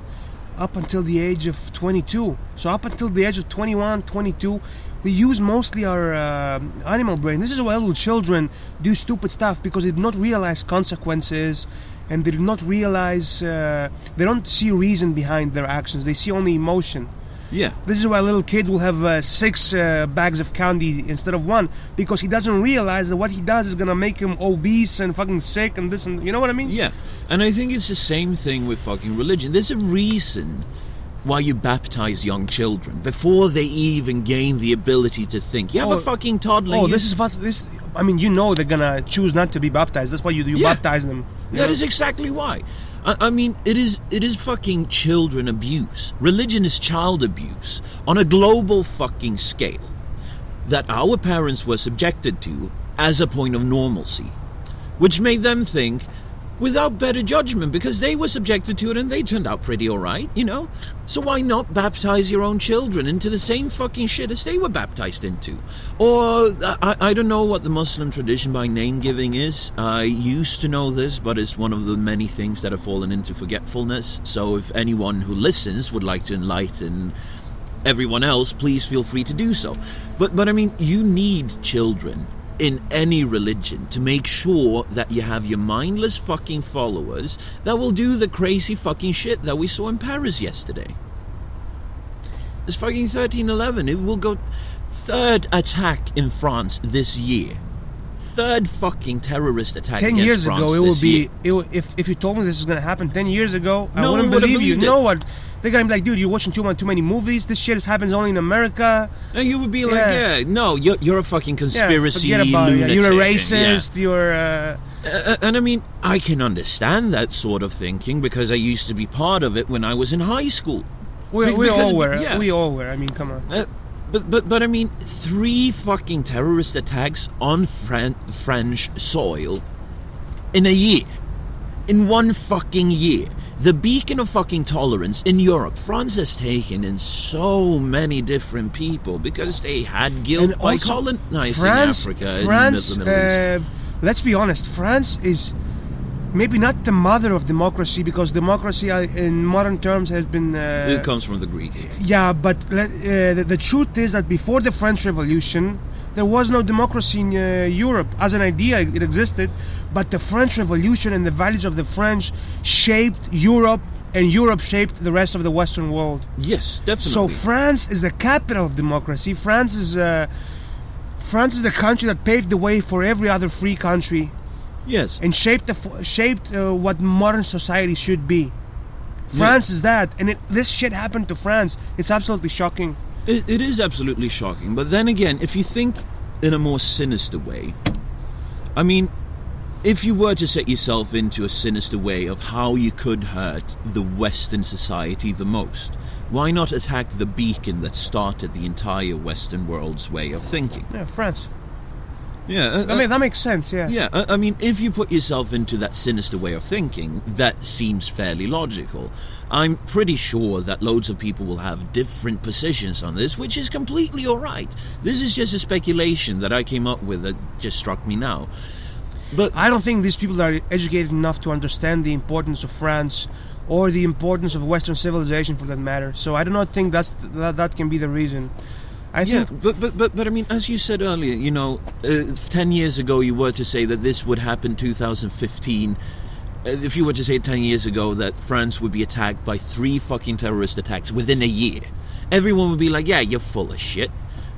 up until the age of 22. So up until the age of 21, 22... we use mostly our animal brain. This is why little children do stupid stuff, because they do not realize consequences, and they do not realize, they don't see reason behind their actions. They see only emotion. Yeah. This is why a little kid will have 6 bags of candy instead of 1, because he doesn't realize that what he does is going to make him obese and fucking sick and this and... You know what I mean? Yeah. And I think it's the same thing with fucking religion. There's a reason why you baptize young children before they even gain the ability to think. You have a fucking toddler. I mean, they're gonna choose not to be baptized. That's why you baptize them. That is exactly why. I mean, it is fucking children abuse. Religion is child abuse on a global fucking scale that our parents were subjected to as a point of normalcy, which made them think without better judgment, because they were subjected to it and they turned out pretty alright, So why not baptize your own children into the same fucking shit as they were baptized into? Or, I don't know what the Muslim tradition by name giving is. I used to know this, but it's one of the many things that have fallen into forgetfulness. So if anyone who listens would like to enlighten everyone else, please feel free to do so. But I mean, you need children in any religion to make sure that you have your mindless fucking followers that will do the crazy fucking shit that we saw in Paris yesterday. It's fucking 13/11. It will go 3rd attack in France this year. 3rd fucking terrorist attack 10 against years France ago, it this will year. If you told me this is going to happen 10 years ago, I No wouldn't one would have believe you. believed it. No one. they're gonna be like, dude, you're watching too many movies. This shit happens only in America. And you would be like, no, you're a fucking conspiracy forget about lunatic. it. You're a racist. You're. And I mean, I can understand that sort of thinking because I used to be part of it when I was in high school. We all were. Yeah. We all were. I mean, come on. But I mean, 3 fucking terrorist attacks on French soil in a year. In 1 fucking year. The beacon of fucking tolerance in Europe. France has taken in so many different people because they had guilt And by also, colonizing Africa France, and the Middle East. let's be honest, France is maybe not the mother of democracy, because democracy in modern terms has been... It comes from the Greeks. Yeah, but the truth is that before the French Revolution, there was no democracy in Europe. As an idea, it existed, but the French Revolution and the values of the French shaped Europe, and Europe shaped the rest of the Western world. Yes, definitely. So France is the capital of democracy. France is the country that paved the way for every other free country. Yes. And shaped what modern society should be. France is that, and this shit happened to France. It's absolutely shocking. It is absolutely shocking. But then again, if you think in a more sinister way, I mean, if you were to set yourself into a sinister way of how you could hurt the Western society the most, why not attack the beacon that started the entire Western world's way of thinking? Yeah, France. Yeah, that makes sense, yeah. Yeah, I mean, if you put yourself into that sinister way of thinking, that seems fairly logical. I'm pretty sure that loads of people will have different positions on this, which is completely alright. This is just a speculation that I came up with that just struck me now. But I don't think these people are educated enough to understand the importance of France or the importance of Western civilization, for that matter. So I do not think that can be the reason. I think, but I mean, as you said earlier, 10 years ago you were to say that this would happen 2015. If you were to say 10 years ago that France would be attacked by 3 fucking terrorist attacks within a year, everyone would be like, yeah, you're full of shit.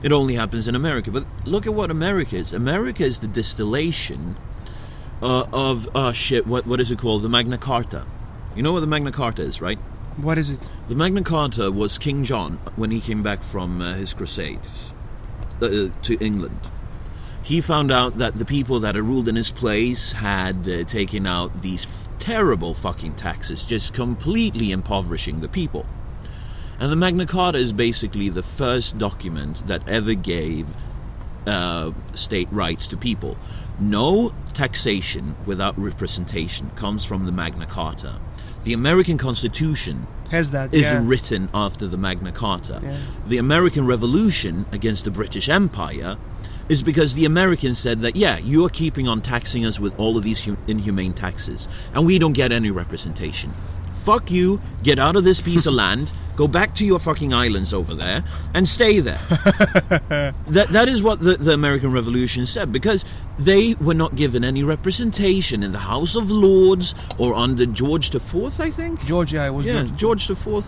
It only happens in America. But look at what America is. America is the distillation of what is it called? The Magna Carta. You know what the Magna Carta is, right? What is it? The Magna Carta was King John when he came back from his crusades to England. He found out that the people that had ruled in his place had taken out these terrible fucking taxes, just completely impoverishing the people. And the Magna Carta is basically the first document that ever gave state rights to people. No taxation without representation comes from the Magna Carta. The American Constitution has that, is written after the Magna Carta. Yeah. The American Revolution against the British Empire is because the Americans said that, yeah, you are keeping on taxing us with all of these inhumane taxes, and we don't get any representation. Fuck you, get out of this piece of land, go back to your fucking islands over there, and stay there. That is what the American Revolution said, because they were not given any representation in the House of Lords or under George IV, I think? George, yeah, it was George IV.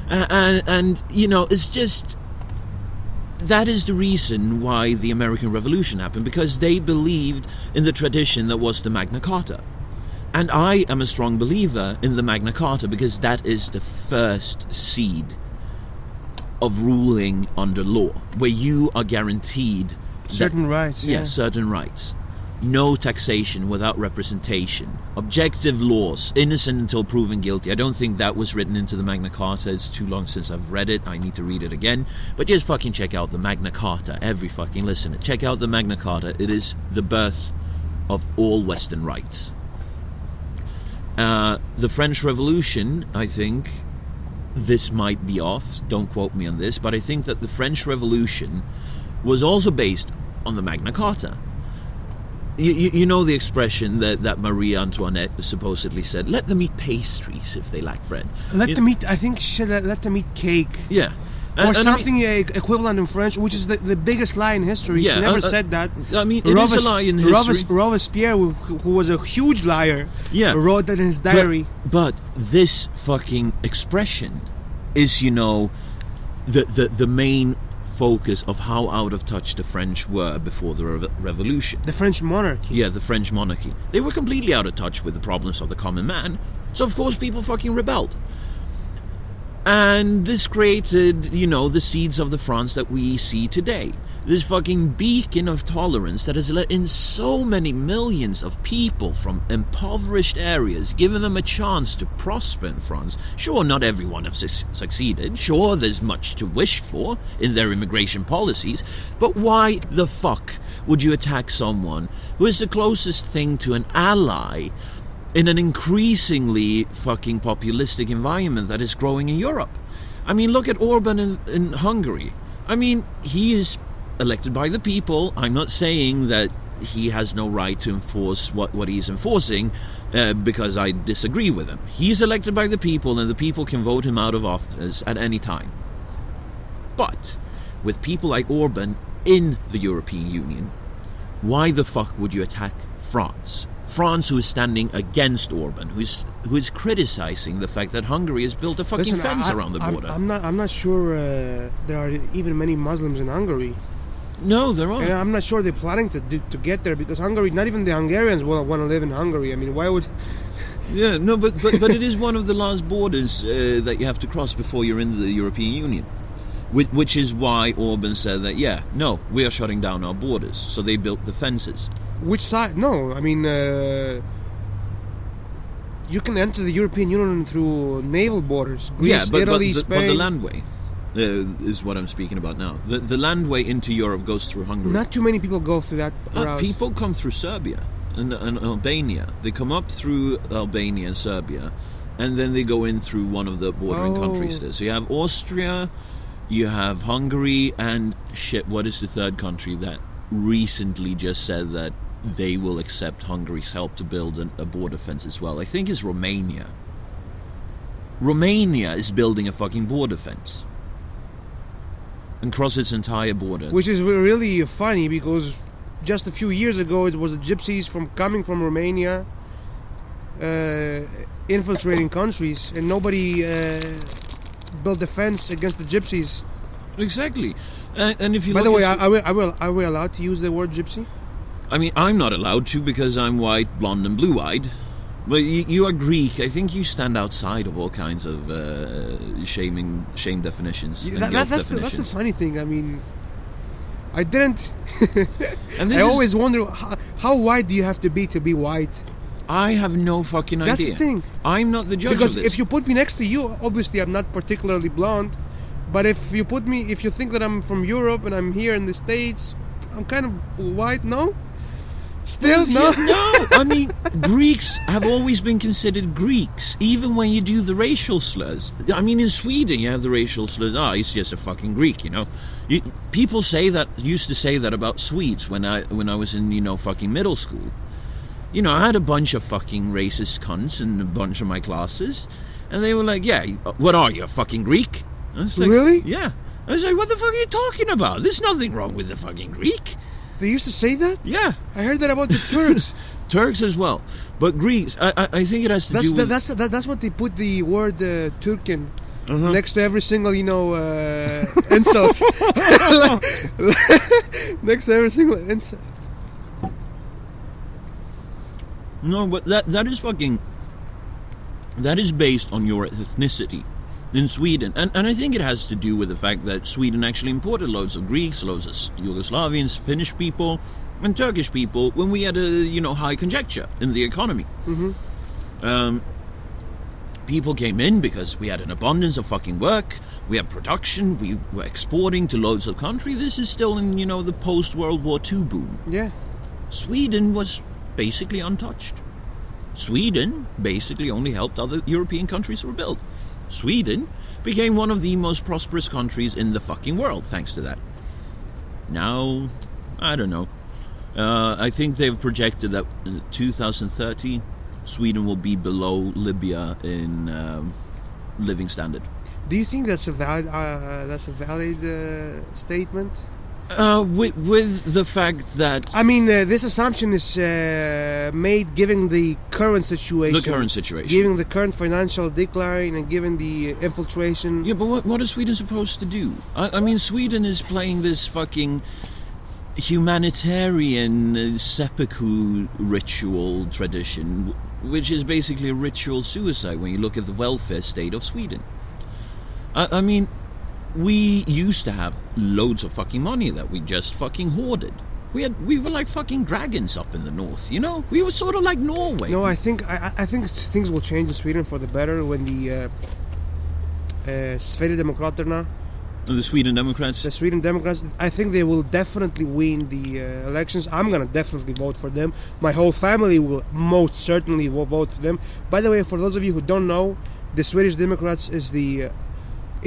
And it's just... That is the reason why the American Revolution happened, because they believed in the tradition that was the Magna Carta. And I am a strong believer in the Magna Carta because that is the first seed of ruling under law, where you are guaranteed certain rights. Yeah, certain rights. No taxation without representation. Objective laws. Innocent until proven guilty. I don't think that was written into the Magna Carta. It's too long since I've read it. I need to read it again. But just fucking check out the Magna Carta. Every fucking listener. Check out the Magna Carta. It is the birth of all Western rights. The French Revolution, I think, this might be off, don't quote me on this, but I think that the French Revolution was also based on the Magna Carta. You know the expression that Marie Antoinette supposedly said, let them eat pastries if they lack bread. Let them eat cake. Yeah. Or something equivalent in French, which is the biggest lie in history. Yeah, she never said that. I mean, it is a lie in history. Robespierre, who was a huge liar, yeah, wrote that in his diary. But this fucking expression is, the main focus of how out of touch the French were before the revolution. The French monarchy. Yeah, the French monarchy. They were completely out of touch with the problems of the common man. So, of course, people fucking rebelled. And this created, the seeds of the France that we see today. This fucking beacon of tolerance that has let in so many millions of people from impoverished areas, given them a chance to prosper in France. Sure, not everyone has succeeded. Sure, there's much to wish for in their immigration policies. But why the fuck would you attack someone who is the closest thing to an ally in an increasingly fucking populistic environment that is growing in Europe? I mean, look at Orban in Hungary. I mean, he is elected by the people. I'm not saying that he has no right to enforce what he's enforcing, because I disagree with him. He's elected by the people, and the people can vote him out of office at any time. But with people like Orban in the European Union, why the fuck would you attack France? France, who is standing against Orban, who is criticizing the fact that Hungary has built a fucking fence around the border. I'm not sure there are even many Muslims in Hungary. No, there aren't. And I'm not sure they're planning to get there, because Hungary, not even the Hungarians will want to live in Hungary. I mean, why would... Yeah, no, but it is one of the last borders that you have to cross before you're in the European Union. Which is why Orban said that, we are shutting down our borders. So they built the fences. Which side? No, I mean, you can enter the European Union through naval borders. Greece, Italy, Spain. But the landway is what I'm speaking about now. The landway into Europe goes through Hungary. Not too many people go through that route. People come through Serbia and Albania. They come up through Albania and Serbia, and then they go in through one of the bordering countries there. So you have Austria, you have Hungary, and what is the third country that recently just said that they will accept Hungary's help to build a border fence as well? I think it's Romania. Romania is building a fucking border fence and cross its entire border. Which is really funny, because just a few years ago it was the gypsies coming from Romania infiltrating countries, and nobody built a fence against the gypsies. Exactly. And if you By the way, are we allowed to use the word gypsy? I mean, I'm not allowed to, because I'm white, blonde and blue-eyed. But you are Greek. I think you stand outside of all kinds of shame definitions. That's the funny thing. I mean, I didn't. And I always wonder how white do you have to be white? I have no fucking idea. That's the thing. I'm not the judge of this. Because if you put me next to you, obviously I'm not particularly blonde. But if you think that I'm from Europe and I'm here in the States, I'm kind of white, no? Still, no? Yeah, no, I mean, Greeks have always been considered Greeks, even when you do the racial slurs. I mean, in Sweden, you have the racial slurs. He's just a fucking Greek, People used to say that about Swedes when I was in, fucking middle school. I had a bunch of fucking racist cunts in a bunch of my classes, and they were like, what are you, a fucking Greek? I was like, really? Yeah. I was like, what the fuck are you talking about? There's nothing wrong with the fucking Greek. They used to say that? Yeah. I heard that about the Turks. Turks as well. But Greeks, I think it has to do with... That's what they put the word Turkin next to every single, insult. Next to every single insult. No, but that is fucking... That is based on your ethnicity. In Sweden, and I think it has to do with the fact that Sweden actually imported loads of Greeks, loads of Yugoslavians, Finnish people, and Turkish people when we had a high conjuncture in the economy. Mm-hmm. People came in because we had an abundance of fucking work, we had production, we were exporting to loads of countries. This is still in the post World War II boom. Yeah, Sweden was basically untouched. Sweden basically only helped other European countries rebuild. Sweden became one of the most prosperous countries in the fucking world thanks to that. Now, I don't know. I think they've projected that in 2030, Sweden will be below Libya in living standard. Do you think that's a valid statement? With the fact that... I mean, this assumption is made given the current situation. The current situation. Given the current financial decline and given the infiltration. Yeah, but what is Sweden supposed to do? I mean, Sweden is playing this fucking humanitarian seppuku ritual tradition, which is basically a ritual suicide when you look at the welfare state of Sweden. I mean, we used to have loads of fucking money that we just fucking hoarded. We were like fucking dragons up in the north, you know? We were sort of like Norway. No, I think things will change in Sweden for the better when the Sverigedemokraterna, The Sweden Democrats. the Sweden Democrats, I think they will definitely win the elections. I'm gonna definitely vote for them. My whole family will most certainly vote for them. By the way, for those of you who don't know, the Swedish Democrats is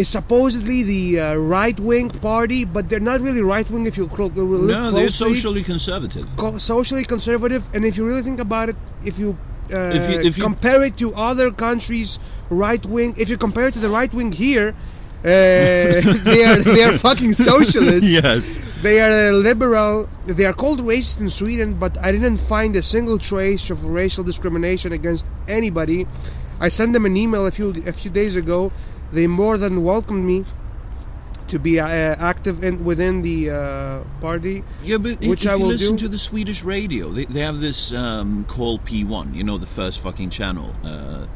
supposedly the right-wing party, but they're not really right-wing if you look closely. No, they're socially conservative. Socially conservative, and if you really think about it, if you If you compare it to other countries' right-wing, if you compare it to the right-wing here, they are fucking socialists. Yes. They are liberal. They are called racist in Sweden, but I didn't find a single trace of racial discrimination against anybody. I sent them an email a few days ago. They more than welcomed me to be active within the party. Yeah, but which if I you will listen do. to the Swedish radio, they have this call P1, you know, the first fucking channel,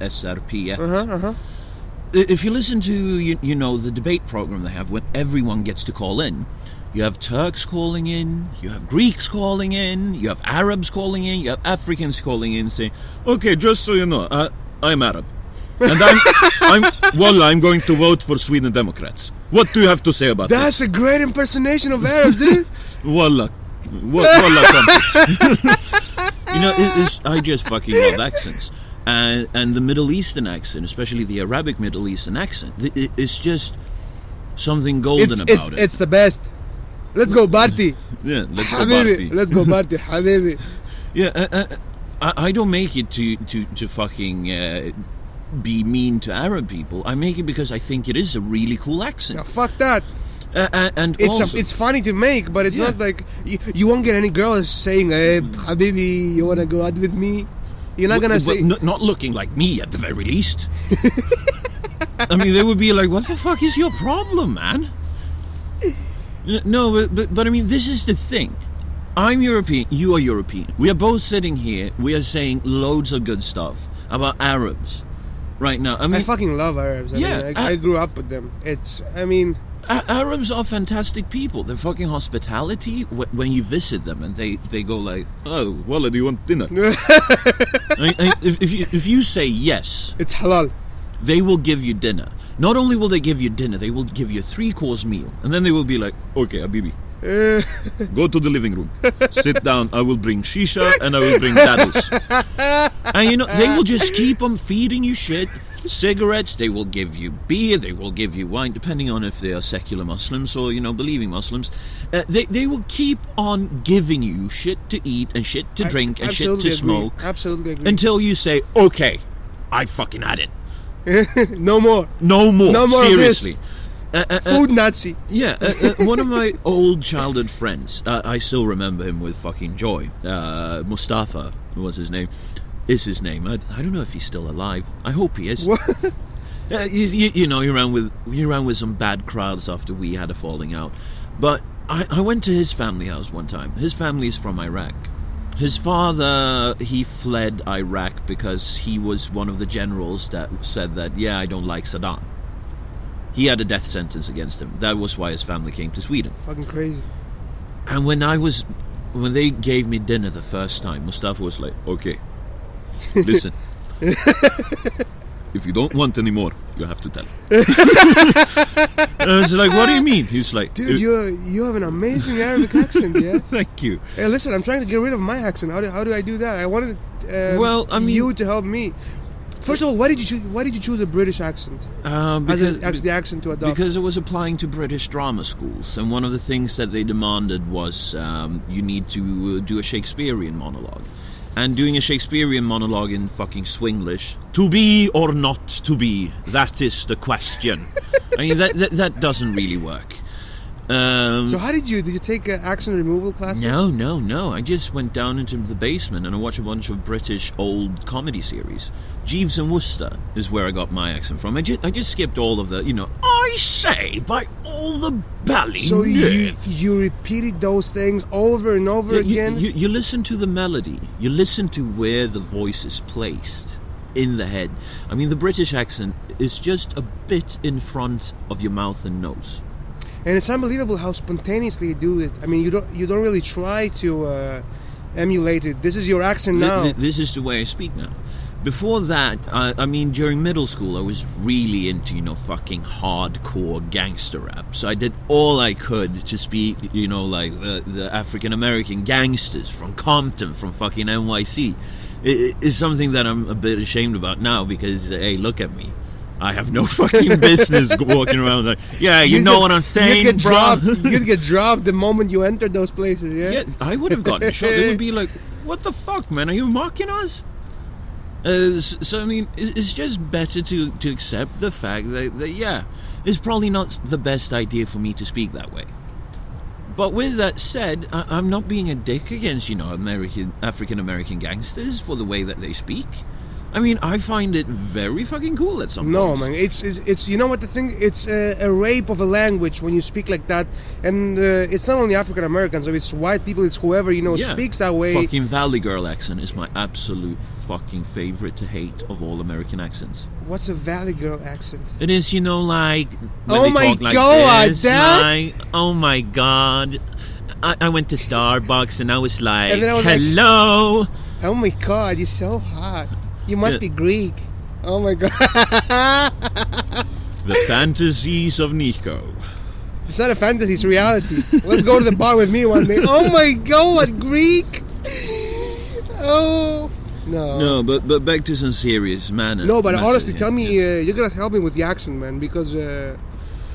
SRP1. If you listen to, you know, the debate program they have when everyone gets to call in, you have Turks calling in, you have Greeks calling in, you have Arabs calling in, you have Africans calling in saying, okay, just so you know, I'm Arab. And I'm going to vote for Sweden Democrats. What do you have to say about That's this? a great impersonation of Arab, dude. Wallah. Wallah crumpets. You know, I just fucking love accents. And the Middle Eastern accent, especially the Arabic Middle Eastern accent, it's just something golden about it. It's the best. Let's go, Barty. Yeah, let's go, Habibi. Barty. Let's go, Barty. Habibi. Yeah, I don't make it to fucking be mean to Arab people. I make it because I think it is a really cool accent. Now, fuck that. And It's also, it's funny to make, but it's Yeah. not like you won't get any girls saying, "Hey, Habibi, you wanna go out with me?" You're not gonna say. not looking like me at the very least. I mean, they would be like, "What the fuck is your problem, man?" No, but I mean, this is the thing. I'm European. You are European. We are both sitting here. We are saying loads of good stuff about Arabs right now. I mean, I fucking love Arabs. Yeah, I grew up with them. I mean, Arabs are fantastic people. They're fucking hospitality when you visit them, and they go like, "Oh, Wallah, do you want dinner?" If you say yes, it's halal. they will give you dinner. Not only will they give you dinner, they will give you a 3-course meal, and then they will be like, "Okay, Habibi, go to the living room, sit down. I will bring shisha and I will bring daddles." And you know, they will just keep on feeding you shit. Cigarettes, they will give you beer, they will give you wine, depending on if they are secular Muslims or, you know, believing Muslims. They will keep on giving you shit to eat and shit to drink and shit to smoke. Absolutely agree. Until you say, "Okay, I fucking had it. No more. No more. No more of Seriously." Food Nazi. Yeah, one of my old childhood friends, I still remember him with fucking joy. Mustafa was his name. Is his name. I don't know if he's still alive. I hope he is. What? You know, he ran with some bad crowds after we had a falling out. But I went to his family house one time. His family is from Iraq. His father, he fled Iraq because he was one of the generals that said that, yeah, I don't like Saddam. He had a death sentence against him. That was why his family came to Sweden. Fucking crazy. And when they gave me dinner the first time, Mustafa was like, "Okay, listen, if you don't want any more, you have to tell." And I was like, "What do you mean?" He's like, Dude, you have an amazing Arabic accent, yeah? Thank you. Hey, listen, I'm trying to get rid of my accent. How do I do that? I wanted Well, I mean- you to help me. First of all, why did you choose a British accent as the accent to adopt? Because I was applying to British drama schools, and one of the things that they demanded was you need to do a Shakespearean monologue. And doing a Shakespearean monologue in fucking Swinglish, to be or not to be, that is the question. I mean, that doesn't really work. So how did you take accent removal classes? No. I just went down into the basement and I watched a bunch of British old comedy series. Jeeves and Wooster is where I got my accent from. I just skipped all of the, you know, "I say by all the bally." So you repeated those things over and over again? You listen to the melody. You listen to where the voice is placed. in the head. I mean, the British accent is just a bit in front of your mouth and nose. And it's unbelievable how spontaneously you do it. I mean, you don't really try to emulate it. This is your accent now. This is the way I speak now. Before that, I mean, during middle school, I was really into, fucking hardcore gangster rap. So I did all I could to speak, like the African-American gangsters from Compton, from fucking NYC. It's something that I'm a bit ashamed about now because, hey, look at me. I have no fucking business walking around like, yeah, you know what I'm saying, you'd get dropped the moment you entered those places, yeah? Yeah, I would have gotten shot. They would be like, what the fuck, man? Are you mocking us? So, I mean, it's just better to accept the fact that, yeah, it's probably not the best idea for me to speak that way. But with that said, I'm not being a dick against, African-American gangsters for the way that they speak. I mean, I find it very fucking cool at some point. No, man, it's you know what the thing? It's a rape of a language when you speak like that, and it's not only African Americans, it's white people, it's whoever speaks that way. Fucking Valley Girl accent is my absolute fucking favorite to hate of all American accents. What's a Valley Girl accent? It is, like when oh they my talk like god, this, Dad! like, oh my god, I went to Starbucks and I was like, and then I was hello. Like, oh my god, you're so hot. You must be Greek. Oh my god. The fantasies of Niko. It's not a fantasy, it's reality. Let's go to the bar with me one day. Oh my god, Greek! Oh no. No, but back to some serious manner. No, but honestly, tell me, you're gonna help me with the accent, man, because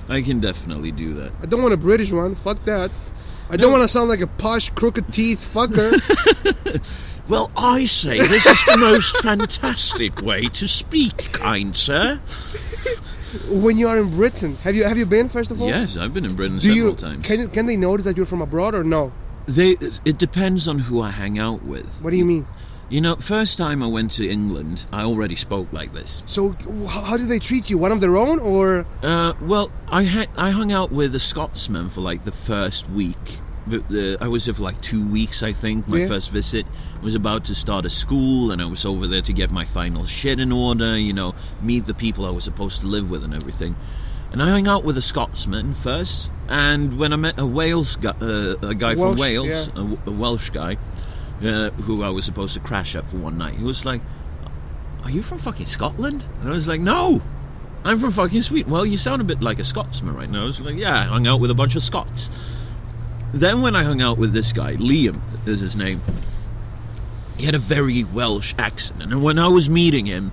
I can definitely do that. I don't want a British one. Fuck that. I don't want to sound like a posh, crooked teeth fucker. Well, I say this is the most fantastic way to speak, kind sir. When you are in Britain, have you been, first of all? Yes, I've been in Britain several times. Can they notice that you're from abroad or no? It depends on who I hang out with. What do you mean? First time I went to England, I already spoke like this. So how did they treat you? One of their own, or? Well, I hung out with a Scotsman for like the first week. I was there for like 2 weeks, I think, my first visit. I was about to start a school, and I was over there to get my final shit in order, meet the people I was supposed to live with and everything. And I hung out with a Scotsman first, and when I met a Wales guy, a guy from Wales, a Welsh guy, who I was supposed to crash at for one night, he was like, are you from fucking Scotland? And I was like, no, I'm from fucking Sweden. Well, you sound a bit like a Scotsman right now. I was like, yeah, I hung out with a bunch of Scots. Then when I hung out with this guy, Liam is his name, he had a very Welsh accent. And when I was meeting him,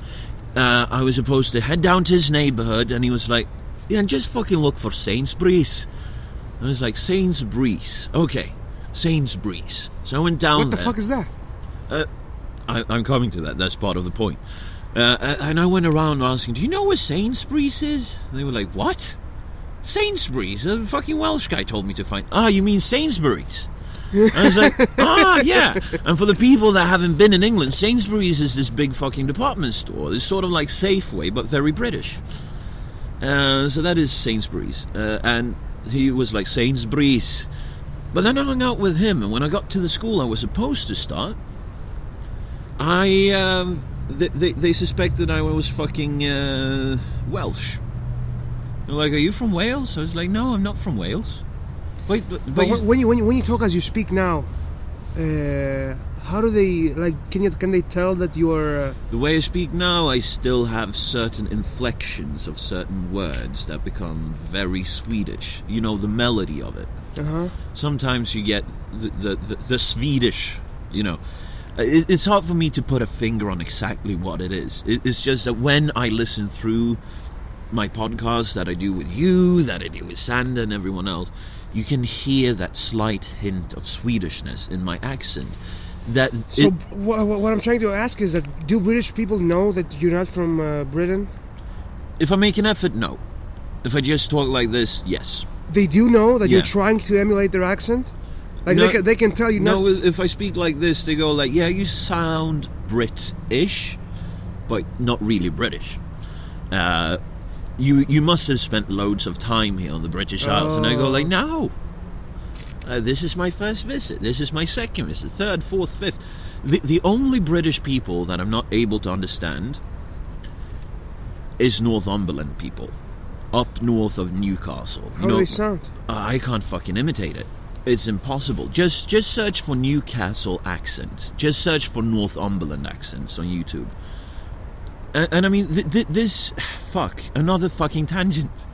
I was supposed to head down to his neighbourhood, and he was like, yeah, and just fucking look for Sainsbury's. I was like, Sainsbury's. Okay, Sainsbury's. So I went down there. What the fuck is that? I'm coming to that. That's part of the point. And I went around asking, do you know where Sainsbury's is? And they were like, what? Sainsbury's? A fucking Welsh guy told me to find. You mean Sainsbury's? I was like, yeah. And for the people that haven't been in England, Sainsbury's is this big fucking department store. It's sort of like Safeway, but very British. So that is Sainsbury's. And he was like, Sainsbury's. But then I hung out with him, and when I got to the school I was supposed to start, they suspected I was fucking Welsh. They're like, are you from Wales? I was like, no, I'm not from Wales. Wait, but when you talk as you speak now, how do they, like, can they tell that you are... The way I speak now, I still have certain inflections of certain words that become very Swedish. The melody of it. Uh-huh. Sometimes you get the Swedish, It's hard for me to put a finger on exactly what it is. It's just that when I listen through my podcast that I do with you, that I do with Sander and everyone else, you can hear that slight hint of Swedishness in my accent. What I'm trying to ask is that, do British people know that you're not from Britain? If I make an effort, no. If I just talk like this, yes. They do know that you're trying to emulate their accent? Like, no, they can tell you... No, if I speak like this, they go like, yeah, you sound Brit-ish, but not really British. You must have spent loads of time here on the British Isles. And I go like, no. This is my first visit. This is my second visit. Third, fourth, fifth. The only British people that I'm not able to understand is Northumberland people, up north of Newcastle. How do they sound? I can't fucking imitate it. It's impossible. Just search for Newcastle accent. Just search for Northumberland accents on YouTube. And I mean, this... Fuck. Another fucking tangent.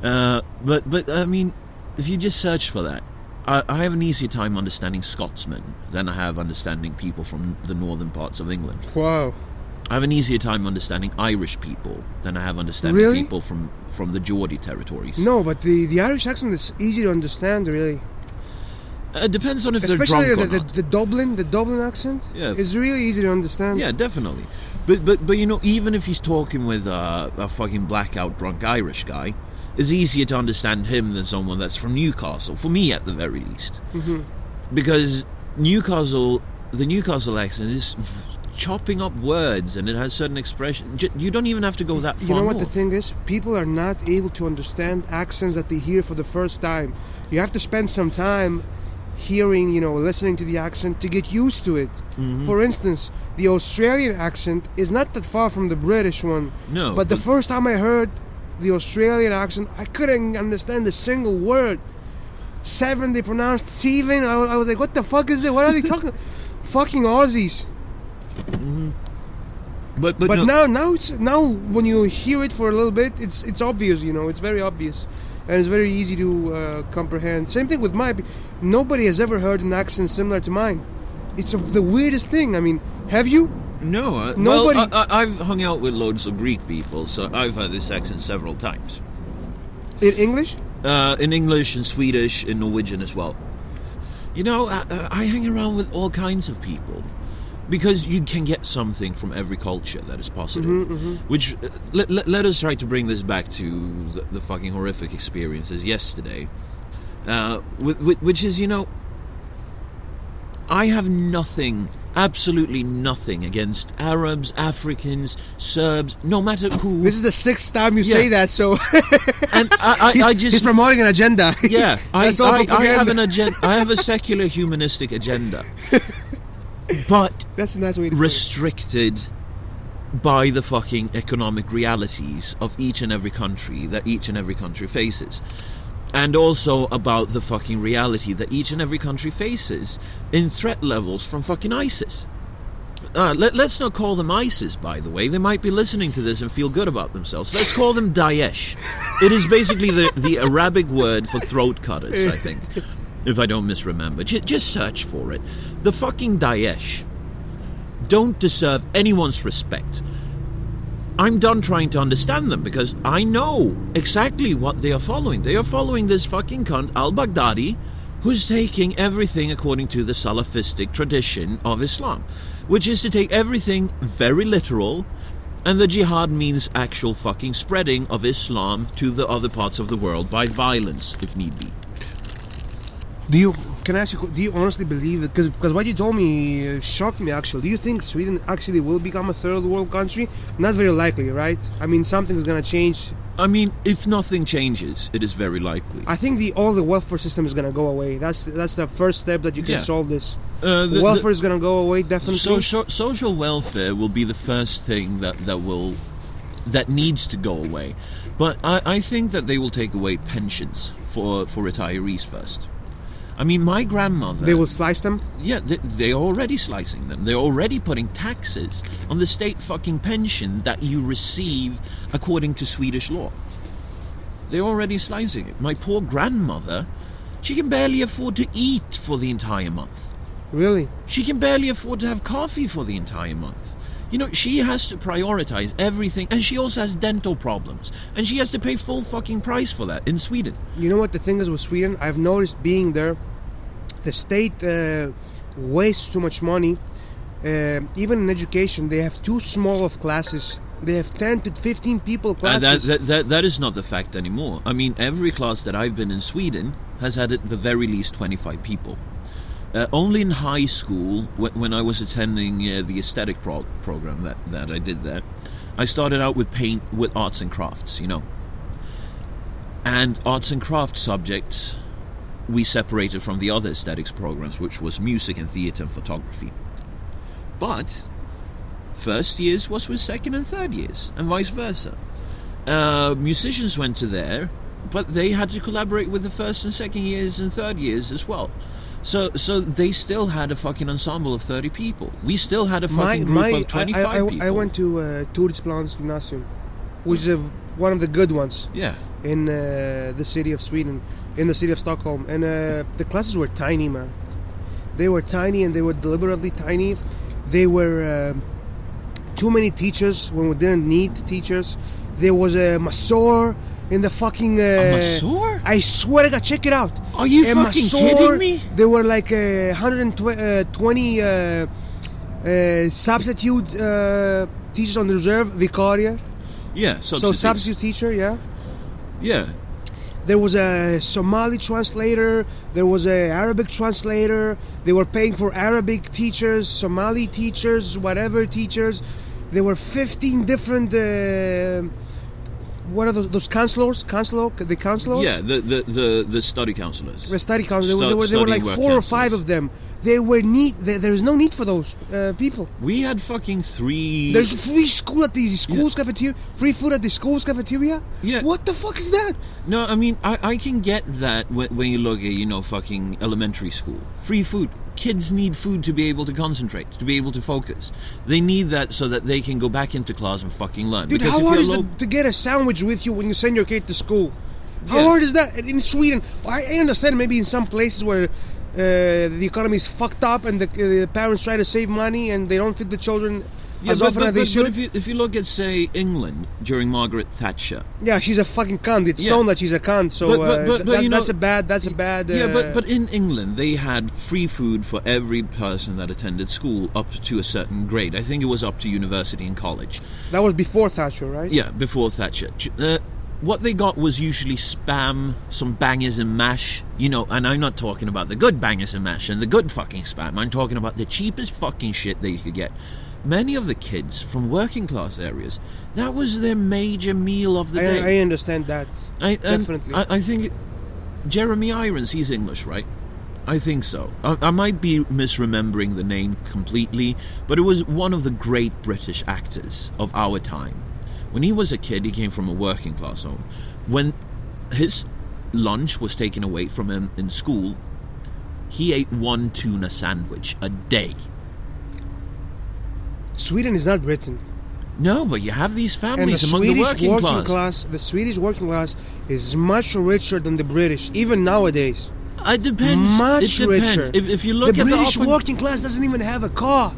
But I mean, if you just search for that, I have an easier time understanding Scotsmen than I have understanding people from the northern parts of England. Wow. I have an easier time understanding Irish people than I have understanding people from the Geordie territories. No, but the Irish accent is easy to understand, really. It depends on if Especially they're drunk or not. the Dublin accent. Yeah. Is really easy to understand. Yeah, definitely. But you know, even if he's talking with a fucking blackout drunk Irish guy, it's easier to understand him than someone that's from Newcastle. For me, at the very least, because the Newcastle accent is chopping up words, and it has certain expressions. You don't even have to go that far. You know what north. the thing is? People are not able to understand accents that they hear for the first time. You have to spend some time hearing, listening to the accent to get used to it. For instance, the Australian accent is not that far from the British one. No. But the first time I heard the Australian accent, I couldn't understand a single word. Seven, they pronounced Seven. I was like, what the fuck is it? What are they talking? Fucking Aussies. But no. now when you hear it for a little bit, it's obvious. It's very obvious, and it's very easy to comprehend. Same thing with mine. Nobody has ever heard an accent similar to mine. It's the weirdest thing. I mean, have you? No. Nobody. Well, I've hung out with loads of Greek people, so I've heard this accent several times. In English? In English and Swedish and Norwegian as well. I hang around with all kinds of people. Because you can get something from every culture that is positive. Which, let us try to bring this back to the fucking horrific experiences yesterday. Which is, I have nothing, absolutely nothing against Arabs, Africans, Serbs, no matter who. This is the 6th time you say that, so... And he's promoting an agenda. Yeah, I have an agenda. I have a secular humanistic agenda. But that's a nice way to restricted by the fucking economic realities of each and every country that each and every country faces. And also about the fucking reality that each and every country faces in threat levels from fucking ISIS. Let's not call them ISIS, by the way. They might be listening to this and feel good about themselves. Let's call them Daesh. It is basically the Arabic word for throat cutters, I think. If I don't misremember. Just search for it. The fucking Daesh don't deserve anyone's respect. I'm done trying to understand them because I know exactly what they are following. They are following this fucking cunt al-Baghdadi, who's taking everything according to the Salafistic tradition of Islam, which is to take everything very literal, and the jihad means actual fucking spreading of Islam to the other parts of the world by violence, if need be. Can I ask you, do you honestly believe it? Because what you told me shocked me, actually. Do you think Sweden actually will become a third world country? Not very likely, right? I mean, something's going to change. I mean, if nothing changes, it is very likely. I think all the welfare system is going to go away. That's the first step that you can solve this. Welfare is going to go away, definitely. Social welfare will be the first thing that needs to go away. But I think that they will take away pensions for retirees first. I mean, my grandmother... They will slice them? Yeah, they're already slicing them. They're already putting taxes on the state fucking pension that you receive according to Swedish law. They're already slicing it. My poor grandmother, she can barely afford to eat for the entire month. Really? She can barely afford to have coffee for the entire month. She has to prioritize everything, and she also has dental problems, and she has to pay full fucking price for that in Sweden. You know what the thing is with Sweden? I've noticed being there, the state wastes too much money. Even in education, they have too small of classes. They have 10 to 15 people classes. That is not the fact anymore. I mean, every class that I've been in Sweden has had at the very least 25 people. Only in high school, when I was attending the aesthetic program that I did there, I started out with arts and crafts, And arts and crafts subjects we separated from the other aesthetics programs, which was music and theatre and photography. But first years was with second and third years, and vice versa. Musicians went to there, but they had to collaborate with the first and second years and third years as well. So they still had a fucking ensemble of 30 people. We still had a fucking group of 25 people. I went to Tursplan's Gymnasium, which is one of the good ones. Yeah. In the city of Sweden, in the city of Stockholm, and the classes were tiny, man. They were tiny, and they were deliberately tiny. They were too many teachers when we didn't need teachers. There was a masseur in the fucking... a masseur? I swear to God, check it out. Are you fucking kidding me? There were like 120 substitute teachers on the reserve, vicaria. Yeah, So substitute teacher, yeah. Yeah. There was a Somali translator. There was a Arabic translator. They were paying for Arabic teachers, Somali teachers, whatever teachers. There were 15 different. What are those counselors? The counselors? Yeah, the study counselors. The study counselors. There were like 4 or 5 of them. They were neat. There is no need for those people. We had fucking 3. There's free school at the school's cafeteria. Free food at the school's cafeteria. Yeah. What the fuck is that? No, I mean I can get that when you look at fucking elementary school. Free food. Kids need food to be able to concentrate, to be able to focus. They need that so that they can go back into class and fucking learn. Dude, because how hard is it to get a sandwich with you when you send your kid to school? How hard is that? In Sweden, I understand maybe in some places where the economy is fucked up and the parents try to save money and they don't feed the children as often as they should. But if you look at, say, England during Margaret Thatcher. Yeah, she's a fucking cunt. It's known that she's a cunt. So that's a bad. Yeah, but in England they had free food for every person that attended school up to a certain grade. I think it was up to university and college. That was before Thatcher, right? Yeah, before Thatcher. What they got was usually spam, some bangers and mash, and I'm not talking about the good bangers and mash and the good fucking spam. I'm talking about the cheapest fucking shit they could get. Many of the kids from working class areas, that was their major meal of the day. I understand that. Definitely. I think Jeremy Irons, he's English, right? I think so. I might be misremembering the name completely, but it was one of the great British actors of our time. When he was a kid, he came from a working class home. When his lunch was taken away from him in school, he ate 1 tuna sandwich a day. Sweden is not Britain. No, but you have these families among the working class. The Swedish working class is much richer than the British, even nowadays. It depends. Much richer. If you look the at British working class doesn't even have a car.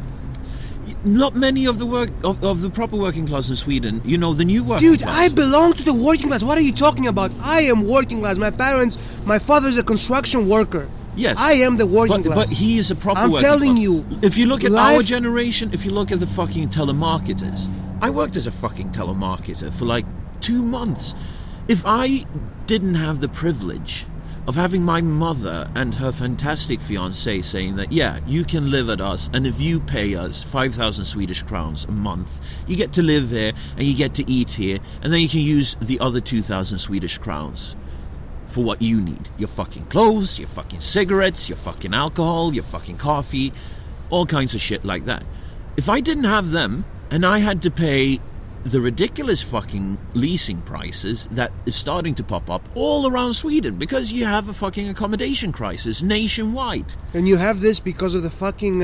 Not many of the proper working class in Sweden. The new working class. Dude, class. I belong to the working class. What are you talking about? I am working class. My father's a construction worker. Yes, I am the working class. But he is a proper I'm working telling class. you. If you look at our generation, if you look at the fucking telemarketers, I worked as a fucking telemarketer for like 2 months. If I didn't have the privilege of having my mother and her fantastic fiancé saying that, yeah, you can live at us, and if you pay us 5,000 Swedish crowns a month, you get to live here and you get to eat here, and then you can use the other 2,000 Swedish crowns for what you need. Your fucking clothes, your fucking cigarettes, your fucking alcohol, your fucking coffee, all kinds of shit like that. If I didn't have them, and I had to pay the ridiculous fucking leasing prices that is starting to pop up all around Sweden, because you have a fucking accommodation crisis nationwide. And you have this because of the fucking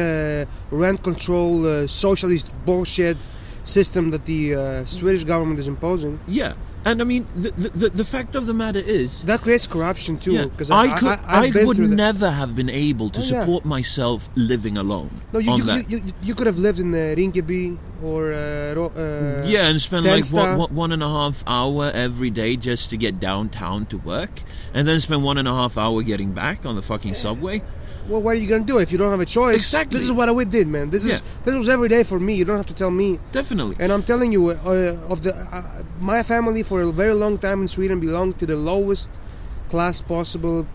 rent control socialist bullshit system that the Swedish government is imposing. Yeah. And I mean, the fact of the matter is that creates corruption too. Because I would never have been able to support myself living alone. No, you could have lived in Rinkeby or and spend Tensta. like 1.5 hour every day just to get downtown to work, and then spend 1.5 hour getting back on the fucking subway. Well, what are you gonna do if you don't have a choice? Exactly. This is what I did, man. This was every day for me. You don't have to tell me. Definitely. And I'm telling you, my family for a very long time in Sweden belonged to the lowest class possible,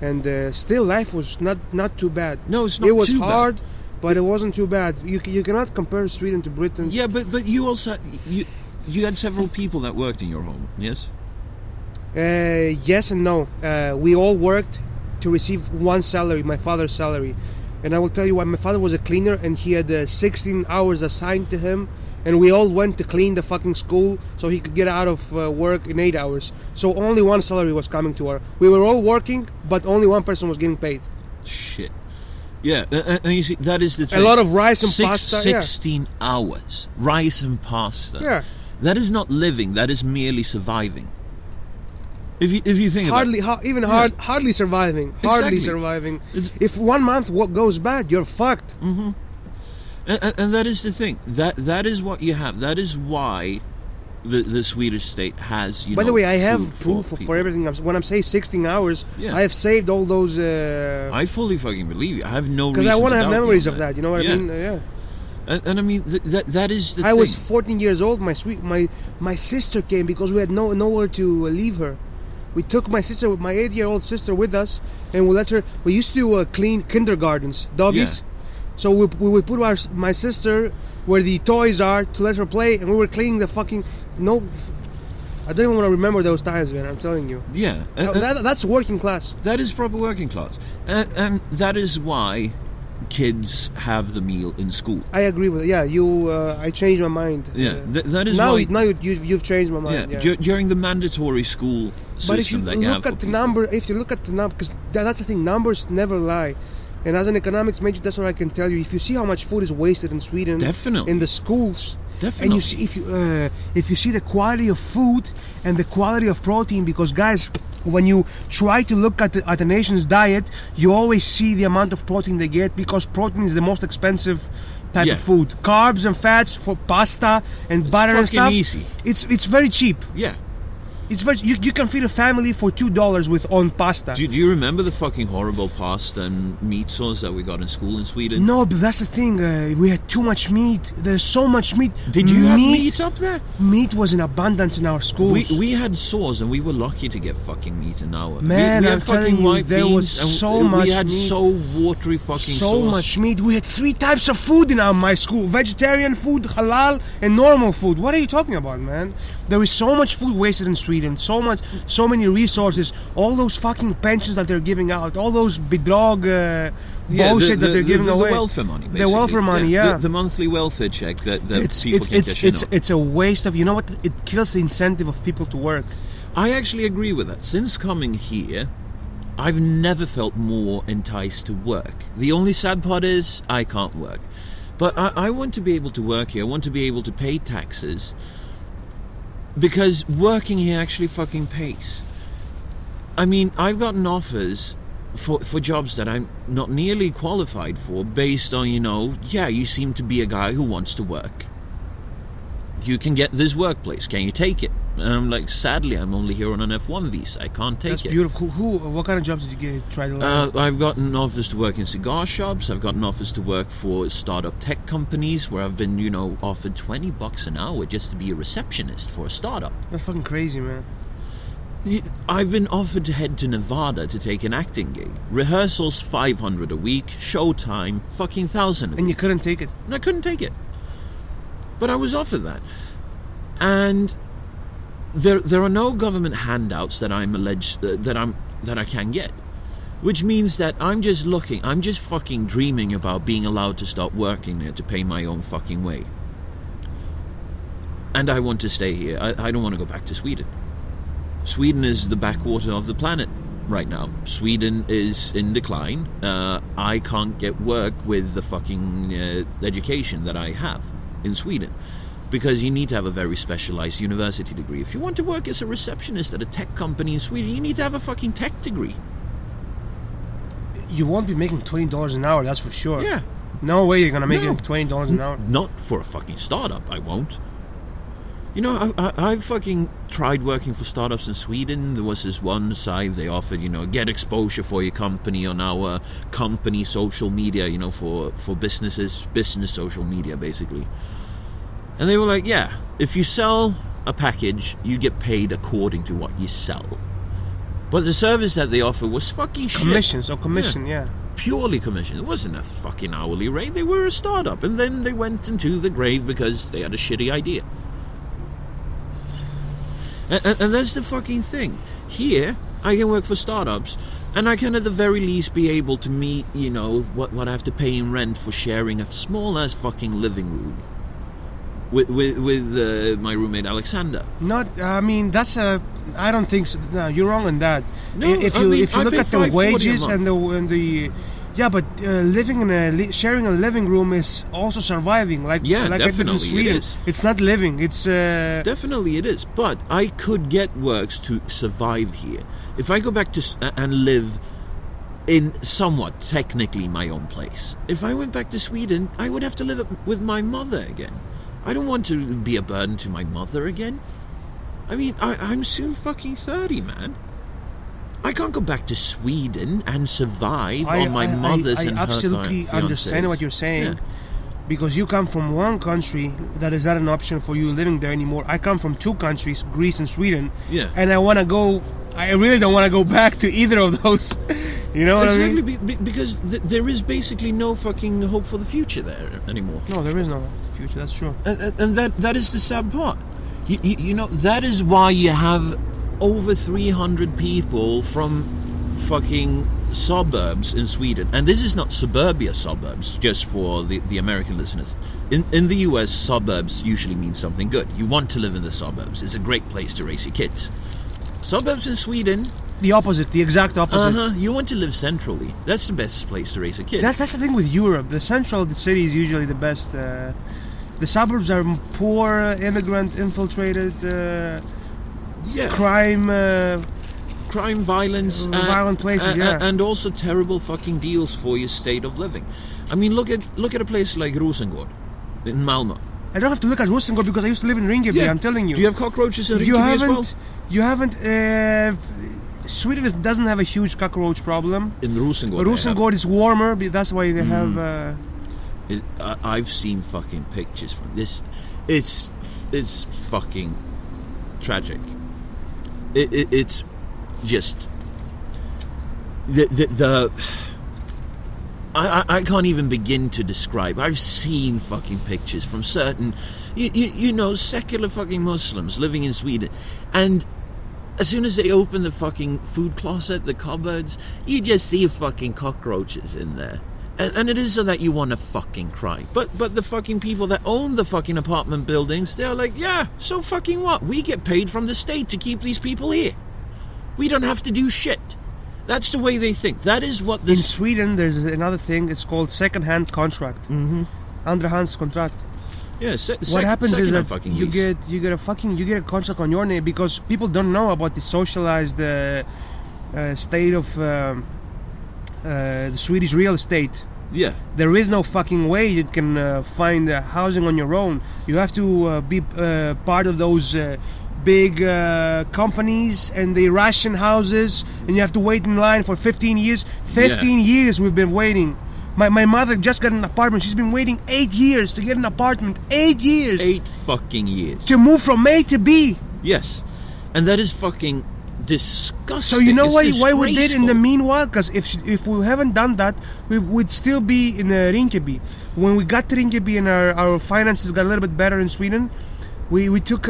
and still life was not too bad. No, it's not. It was too hard, bad. But it wasn't too bad. You cannot compare Sweden to Britain. Yeah, but you also you had several people that worked in your home. Yes. Yes and no. We all worked to receive one salary, my father's salary. And I will tell you why. My father was a cleaner, and he had 16 hours assigned to him, and we all went to clean the fucking school so he could get out of work in 8 hours. So only one salary was coming to our. We were all working, but only one person was getting paid. Shit. Yeah, and you see, that is the thing. A lot of rice and pasta. 16 hours. Rice and pasta. Yeah. That is not living, that is merely surviving. If you think hardly, about it. Hardly surviving. Hardly Exactly. surviving. If 1 month what goes bad, you're fucked. Mm-hmm. And that is the thing. That is what you have. That is why the Swedish state has, By the way, I have food proof for for everything. When I'm saying 16 hours, Yeah. I have saved all those. I fully fucking believe you. I have no reason Because I want to have doubt you memories on of that. You know what I mean? Yeah. And I mean that is the I thing. was 14 years old. My sister came because we had nowhere to leave her. We took my 8-year-old sister with us, and we let her. We used to clean kindergartens, doggies. Yeah. So we would put my sister where the toys are to let her play, and we were cleaning the fucking no. I don't even want to remember those times, man. I'm telling you. Yeah. That's working class. That is proper working class, and that is why kids have the meal in school. I agree with it. Yeah, I changed my mind. Yeah, that is now. why. Now you've changed my mind. Yeah. During the mandatory school system But if you that you have look at the number, because that's the thing, numbers never lie. And as an economics major, that's what I can tell you. If you see how much food is wasted in Sweden, Definitely. in the schools, Definitely. and you see if you see the quality of food and the quality of protein, because guys, when you try to look at the nation's diet, you always see the amount of protein they get, because protein is the most expensive type Yeah. of food. Carbs and fats for pasta and butter and fucking stuff. easy. It's very cheap. Yeah. It's very you can feed a family for $2 with on pasta. Do you remember the fucking horrible pasta and meat sauce that we got in school in Sweden? No, but that's the thing. We had too much meat. There's so much meat. Did you have meat up there? Meat was in abundance in our schools. We had sauce, and we were lucky to get fucking meat in our. Man, we I'm had fucking telling you, white there beans, was and so much We had meat. so watery fucking so sauce. much meat. We had 3 types of food in my school: vegetarian food, halal, and normal food. What are you talking about, man? There is so much food wasted in Sweden. So many resources. All those fucking pensions that they're giving out. All those bedrag bullshit that they're giving away. The welfare money, basically. The welfare money, yeah. The monthly welfare check that people can it's cash in on. it's a waste of. You know what? It kills the incentive of people to work. I actually agree with that. Since coming here, I've never felt more enticed to work. The only sad part is I can't work. But I want to be able to work here. I want to be able to pay taxes. Because working here actually fucking pays. I mean, I've gotten offers for jobs that I'm not nearly qualified for based on, you seem to be a guy who wants to work. You can get this workplace. Can you take it? And I'm like, sadly, I'm only here on an F1 visa. I can't take That's it. beautiful. What kind of jobs did you try to land? I've gotten offers to work in cigar shops. I've gotten offers to work for startup tech companies where I've been, offered $20 an hour just to be a receptionist for a startup. That's fucking crazy, man. I've been offered to head to Nevada to take an acting gig. Rehearsals $500 a week, showtime fucking $1,000 a week. And you couldn't take it. And I couldn't take it. But I was offered that. And there are no government handouts that I'm alleged that I can get. Which means that I'm just fucking dreaming about being allowed to start working there to pay my own fucking way. And I want to stay here. I don't want to go back to Sweden. Sweden is the backwater of the planet right now. Sweden is in decline. I can't get work with the fucking education that I have in Sweden. Because you need to have a very specialized university degree. If you want to work as a receptionist at a tech company in Sweden, you need to have a fucking tech degree. You won't be making $20 an hour, that's for sure. Yeah. No way you're gonna make No. $20 an hour. Not for a fucking startup, I won't. I've fucking tried working for startups in Sweden. There was this one side they offered, get exposure for your company on our company social media, for businesses, business social media, basically. And they were like, yeah, if you sell a package, you get paid according to what you sell. But the service that they offer was fucking shit. Commission, yeah. Purely commission. It wasn't a fucking hourly rate. They were a startup. And then they went into the grave because they had a shitty idea. And that's the fucking thing. Here, I can work for startups And I can at the very least be able to meet, what I have to pay in rent for sharing a small-ass fucking living room with my roommate Alexander. I don't think so. No, you're wrong on that. No, if you look at the $5.40 wages a month. and the yeah, but living in sharing a living room is also surviving. Like I did in definitely Sweden. it is. It's not living. It's Definitely it is. But I could get works to survive here. If I go back and live in somewhat technically my own place. If I went back to Sweden, I would have to live with my mother again. I don't want to be a burden to my mother again. I mean, I'm soon fucking 30, man. I can't go back to Sweden and survive on my mother's and her I absolutely understand what you're saying. Because you come from one country that is not an option for you living there anymore. I come from two countries, Greece and Sweden. Yeah. And I really don't want to go back to either of those. You know what I mean? Exactly, because there is basically no fucking hope for the future there anymore. No, there is no future, that's true. And that is the sad part. That is why you have over 300 people from fucking suburbs in Sweden. And this is not suburbia suburbs, just for the American listeners. In the US, suburbs usually mean something good. You want to live in the suburbs. It's a great place to raise your kids. Suburbs in Sweden... the exact opposite. You want to live centrally. That's the best place to raise a kid. That's the thing with Europe. The city is usually the best. The suburbs are poor, immigrant infiltrated, crime, violence, violent places, and also terrible fucking deals for your state of living. I mean, look at a place like Rosengård in Malmö. I don't have to look at Rosengård because I used to live in Rinkeby. Yeah. I'm telling you. Do you have cockroaches in Rinkeby as well? You haven't. Sweden doesn't have a huge cockroach problem. In Rosengård. Rosengård is warmer. That's why they have. I've seen fucking pictures from this. It's fucking tragic. It's just I can't even begin to describe. I've seen fucking pictures from certain secular fucking Muslims living in Sweden, and as soon as they open the fucking food closet, the cupboards, you just see fucking cockroaches in there. And it is so that you want to fucking cry. But the fucking people that own the fucking apartment buildings, they're like, yeah, so fucking what? We get paid from the state to keep these people here. We don't have to do shit. That's the way they think. That is what this... In Sweden, there's another thing. It's called second-hand contract. Mm-hmm. Underhandskontrakt. Yeah, what happens is that you lease. get a contract on your name because people don't know about the socialized state of the Swedish real estate. Yeah. There is no fucking way you can find housing on your own. You have to be part of those big companies, and they ration houses, and you have to wait in line for 15 years. 15 years we've been waiting. My mother just got an apartment. She's been waiting 8 years to get an apartment. 8 years. 8 fucking years. To move from A to B. Yes. And that is fucking disgusting. So you know why we did in the meanwhile? Because if we haven't done that, we'd still be in Rinkeby. When we got to Rinkeby and our finances got a little bit better in Sweden, we took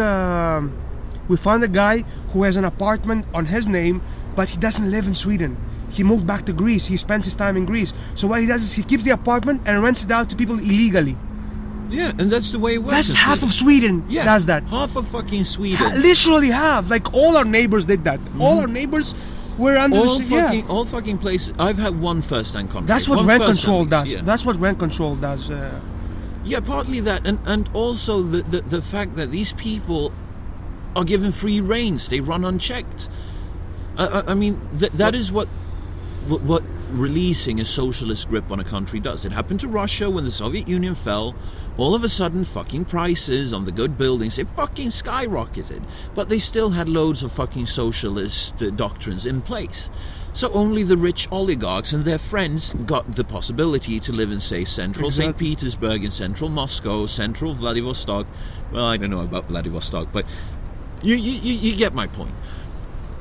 we found a guy who has an apartment on his name, but he doesn't live in Sweden. He moved back to Greece. He spends his time in Greece. So what he does is he keeps the apartment and rents it out to people illegally. Yeah, and that's the way it works. That's half of Sweden does that. Half of fucking Sweden. Literally half. Like all our neighbors did that. Mm-hmm. All our neighbors were under all fucking places. I've had one first-hand contract. That's what rent control does. Yeah. That's what rent control does. Yeah, partly that, and also the fact that these people are given free reins. They run unchecked. I mean, that is what releasing a socialist grip on a country does. It happened to Russia when the Soviet Union fell. All of a sudden, fucking prices on the good buildings, they fucking skyrocketed. But they still had loads of fucking socialist doctrines in place. So only the rich oligarchs and their friends got the possibility to live in, say, central St. Petersburg, in central Moscow, central Vladivostok. Well, I don't know about Vladivostok, but you get my point.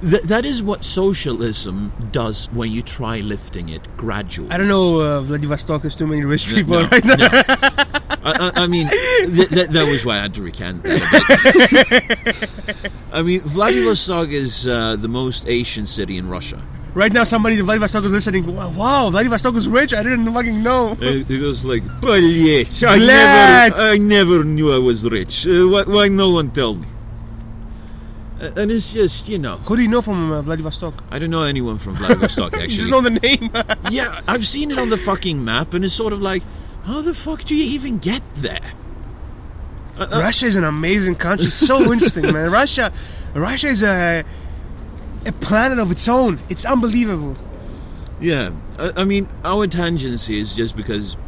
That is what socialism does when you try lifting it gradually. I don't know, Vladivostok has too many rich people right now. No. I mean, that was why I had to recant that. I mean, Vladivostok is the most Asian city in Russia. Right now, somebody in Vladivostok is listening. Wow, Vladivostok is rich. I didn't fucking know. It was like, "Блять, I never knew I was rich. Why no one told me?" And it's just, you know. Who do you know from Vladivostok? I don't know anyone from Vladivostok, actually. You just know the name. Yeah, I've seen it on the fucking map, and it's sort of like, how the fuck do you even get there? Russia is an amazing country. It's so interesting, man. Russia is a planet of its own. It's unbelievable. Yeah, I mean, our tangency is just because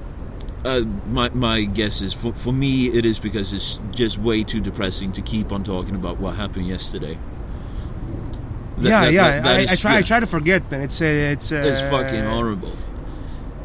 my guess is, for me, it is because it's just way too depressing to keep on talking about what happened yesterday. I try to forget, man. It's fucking horrible.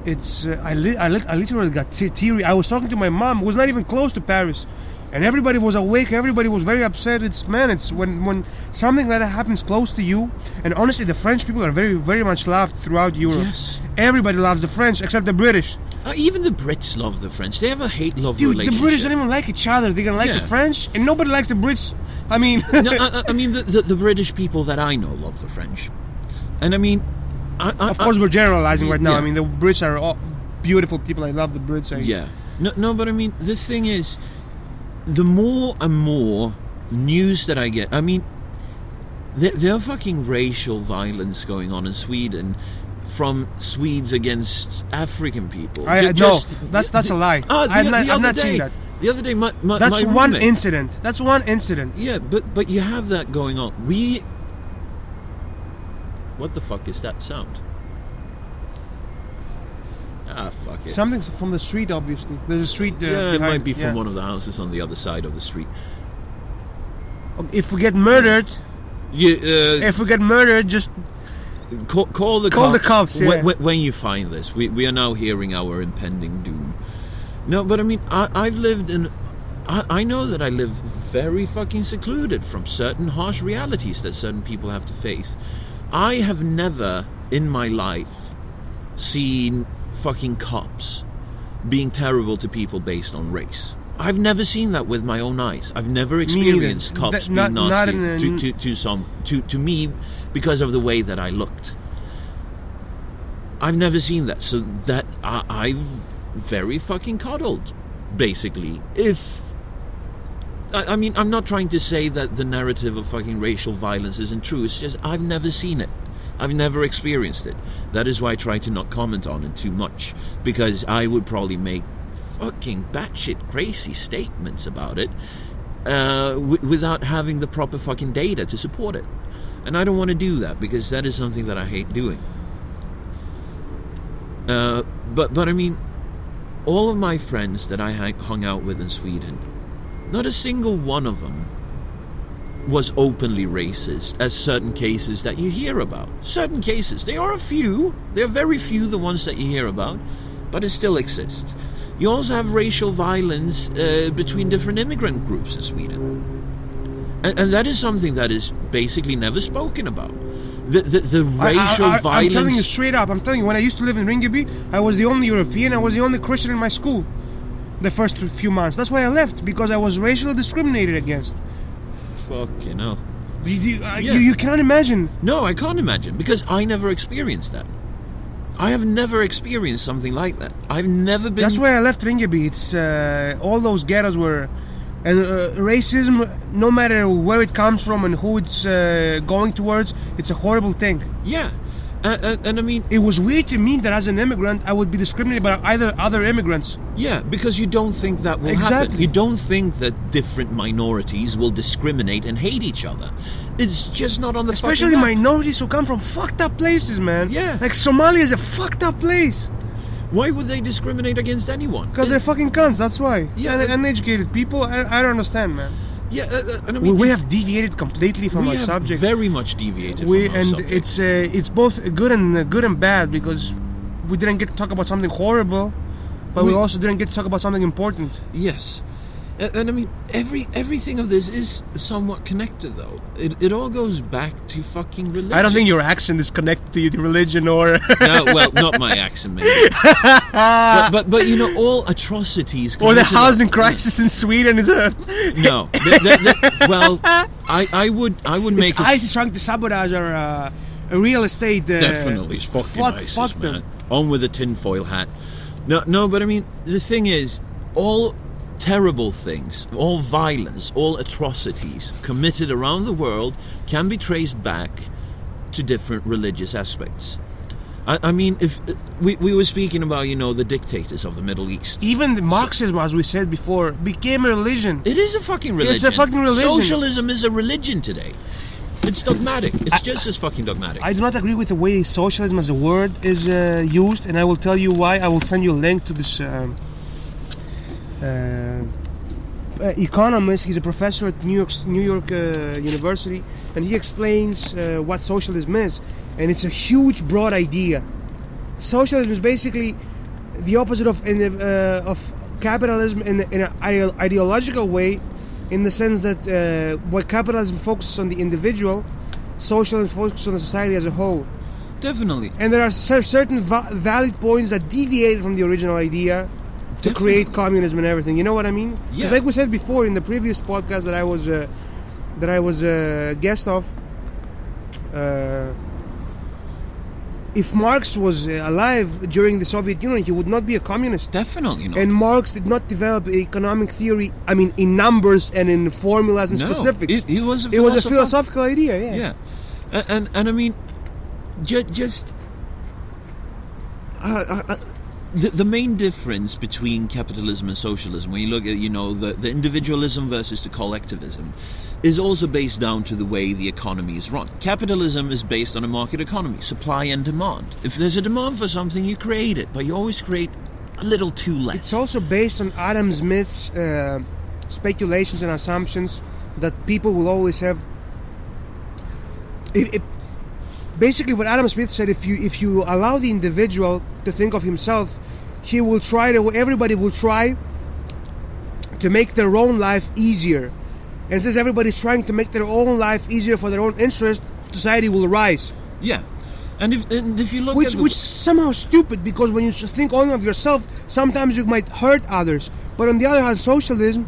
I literally got teary. I was talking to my mom, who was not even close to Paris. And everybody was awake. Everybody was very upset. It's when something like that happens close to you. And honestly, the French people are very, very much loved throughout Europe. Yes. Everybody loves the French, except the British. Even the Brits love the French. They have a hate-love relationship. The British don't even like each other. They don't like the French, and nobody likes the Brits. I mean, I mean the British people that I know love the French, and I mean, of course we're generalizing right now. Yeah. I mean, the Brits are all beautiful people. I love the Brits. No, but I mean, the thing is, the more and more news that I get, I mean, there are fucking racial violence going on in Sweden from Swedes against African people. That's a lie. I'm not saying that. The other day, that's my one roommate, incident. That's one incident. Yeah, but you have that going on. What the fuck is that sound? Fuck it. Something from the street, obviously. There's a street behind. It might be from one of the houses on the other side of the street. If we get murdered, just call the cops. Yeah. When you find this, we are now hearing our impending doom. No, but I mean, I've lived in. I know that I live very fucking secluded from certain harsh realities that certain people have to face. I have never in my life seen fucking cops being terrible to people based on race. I've never seen that with my own eyes. I've never experienced cops being nasty to me because of the way that I looked. I've never seen that. So that I've very fucking coddled, basically. I mean, I'm not trying to say that the narrative of fucking racial violence isn't true. It's just I've never seen it. I've never experienced it. That is why I try to not comment on it too much, because I would probably make fucking batshit crazy statements about it without having the proper fucking data to support it. And I don't want to do that, because that is something that I hate doing. But I mean, all of my friends that I hung out with in Sweden, not a single one of them was openly racist, as certain cases that you hear about. Certain cases. There are a few. There are very few, the ones that you hear about, but it still exists. You also have racial violence between different immigrant groups in Sweden. And that is something that is basically never spoken about. The racial violence... I'm telling you straight up. I'm telling you, when I used to live in Ringaby, I was the only European, I was the only Christian in my school the first few months. That's why I left, because I was racially discriminated against. Fucking hell. You can't imagine. No, I can't imagine, because I never experienced that. I have never experienced something like that. I've never been... That's why I left Ringaby. It's all those ghettos were... And racism, no matter where it comes from and who it's going towards, it's a horrible thing. Yeah. And I mean... It was weird to me that as an immigrant, I would be discriminated by either other immigrants. Yeah, because you don't think that will happen. You don't think that different minorities will discriminate and hate each other. It's just not on the Especially minorities who come from fucked up places, man. Yeah. Like Somalia is a fucked up place. Why would they discriminate against anyone? Because they're fucking cunts, that's why. Yeah. And uneducated people, I don't understand, man. Yeah, and I mean, we have deviated completely from our subject. Very much deviated from our subject. It's both good and bad, because we didn't get to talk about something horrible, but we also didn't get to talk about something important. Yes, and I mean everything of this is somewhat connected, though. It all goes back to fucking religion. I don't think your accent is connected to your religion or. No, well, not my accent, maybe. but you know, all atrocities. Or the housing crisis in Sweden is a. No, well, I would make. ISIS trying to sabotage our real estate. Definitely, it's fucking ISIS, fuck them. man. On with the tinfoil hat. No, but I mean, the thing is, all terrible things, all violence, all atrocities committed around the world can be traced back to different religious aspects. I mean, if we were speaking about, the dictators of the Middle East. Even the Marxism, as we said before, became a religion. It is a fucking religion. It's a fucking religion. Socialism is a religion today. It's dogmatic. It's just as fucking dogmatic. I do not agree with the way socialism as a word is used, and I will tell you why. I will send you a link to this economist. He's a professor at New York University, and he explains what socialism is. And it's a huge, broad idea. Socialism is basically the opposite of capitalism in an ideological way, in the sense that what capitalism focuses on the individual, socialism focuses on the society as a whole. Definitely. And there are certain valid points that deviate from the original idea to create communism and everything. You know what I mean? Yeah. Because like we said before in the previous podcast that I was a guest of, if Marx was alive during the Soviet Union, he would not be a communist. Definitely not. And Marx did not develop economic theory, I mean, in numbers and in formulas and specifics. It was a philosophical idea, yeah. And I mean, just the main difference between capitalism and socialism, when you look at the individualism versus the collectivism, is also based down to the way the economy is run. Capitalism is based on a market economy, supply and demand. If there's a demand for something, you create it, but you always create a little too less. It's also based on Adam Smith's speculations and assumptions that people will always have. Basically, what Adam Smith said: if you allow the individual to think of himself, everybody will try to make their own life easier. And since everybody's trying to make their own life easier for their own interest, society will rise. Yeah. And if you look which at which is somehow stupid, because when you think only of yourself, sometimes you might hurt others. But on the other hand, socialism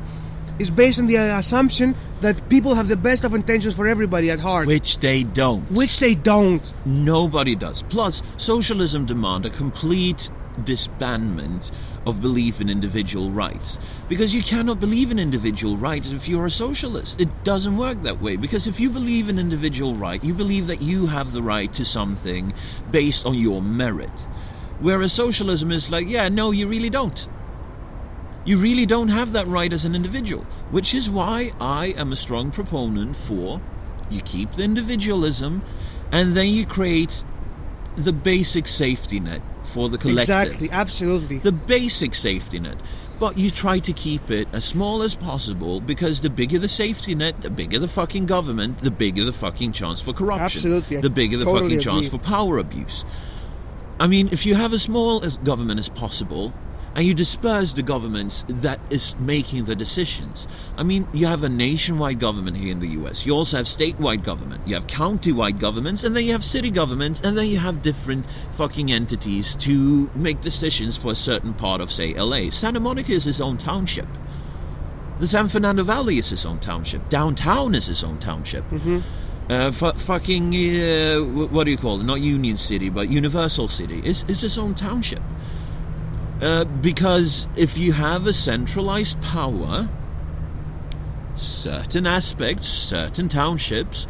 is based on the assumption that people have the best of intentions for everybody at heart. Which they don't. Nobody does. Plus, socialism demands a complete disbandment of belief in individual rights, because you cannot believe in individual rights if you're a socialist. It doesn't work that way, because if you believe in individual right, you believe that you have the right to something based on your merit, whereas socialism is like, no, you really don't. You really don't have that right as an individual, which is why I am a strong proponent for you keep the individualism and then you create the basic safety net for the collective. Exactly, absolutely. The basic safety net. But you try to keep it as small as possible, because the bigger the safety net, the bigger the fucking government, the bigger the fucking chance for corruption. Absolutely. The bigger the fucking chance for power abuse. I mean, if you have as small as government as possible, and you disperse the governments that is making the decisions. I mean, you have a nationwide government here in the US. You also have statewide government. You have county-wide governments, and then you have city governments, and then you have different fucking entities to make decisions for a certain part of, say, LA. Santa Monica is its own township. The San Fernando Valley is its own township. Downtown is its own township. What do you call it? Not Union City, but Universal City is its own township. Because if you have a centralized power, certain aspects, certain townships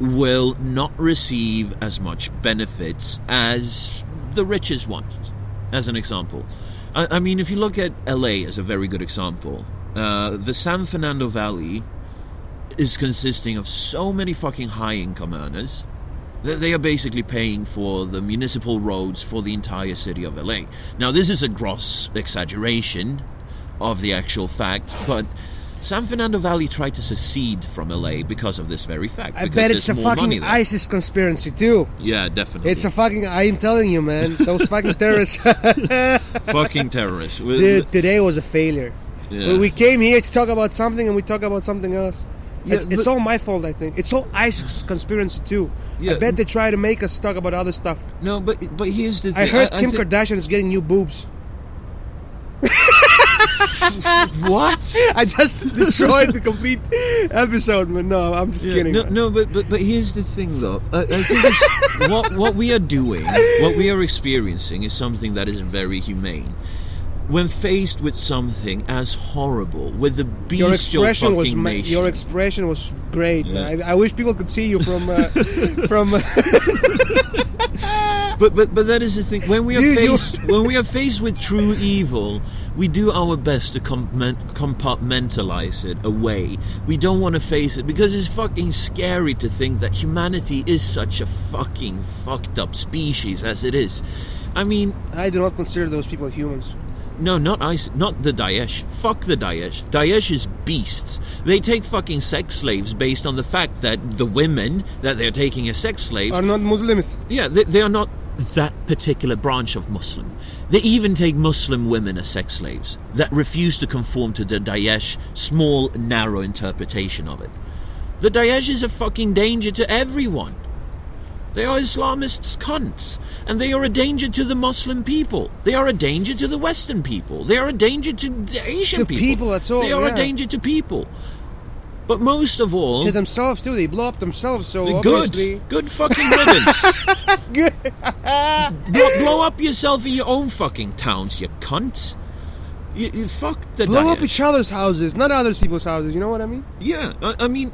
will not receive as much benefits as the richest ones, as an example. I mean, if you look at LA as a very good example, the San Fernando Valley is consisting of so many fucking high-income earners. They are basically paying for the municipal roads for the entire city of LA. Now, this is a gross exaggeration of the actual fact, but San Fernando Valley tried to secede from LA because of this very fact. I bet it's a fucking ISIS conspiracy too. Yeah, definitely. It's a fucking, I'm telling you, man, those fucking terrorists. Fucking terrorists. Dude, today was a failure. Yeah. We came here to talk about something and we talk about something else. Yeah, it's all my fault, I think. It's all ISIS conspiracy too. Yeah. I bet they try to make us talk about other stuff. No, but here's the thing. I heard Kim Kardashian is getting new boobs. What? I just destroyed the complete episode, but no, I'm just kidding. No, but here's the thing, though. I think it's, what we are doing, what we are experiencing, is something that is very humane. When faced with something as horrible, with the bestial fucking nation. Your expression was great, man. I wish people could see you from from. But that is the thing. When we are faced with true evil, we do our best to compartmentalize it away. We don't want to face it because it's fucking scary to think that humanity is such a fucking fucked up species as it is. I mean, I do not consider those people humans. No, not the Daesh. Fuck the Daesh. Daesh is beasts. They take fucking sex slaves based on the fact that the women that they're taking as sex slaves are not Muslims. Yeah, they are not that particular branch of Muslim. They even take Muslim women as sex slaves that refuse to conform to the Daesh small, narrow interpretation of it. The Daesh is a fucking danger to everyone. They are Islamists cunts. And they are a danger to the Muslim people. They are a danger to the Western people. They are a danger to the Asian people. That's all. They are a danger to people. But most of all... to themselves, too. They blow up themselves, so obviously... Good fucking riddance. Good. blow up yourself in your own fucking towns, you cunts. You fuck the blow up each other's houses, not other people's houses, you know what I mean? Yeah, I mean...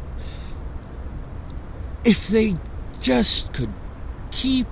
if they just could keep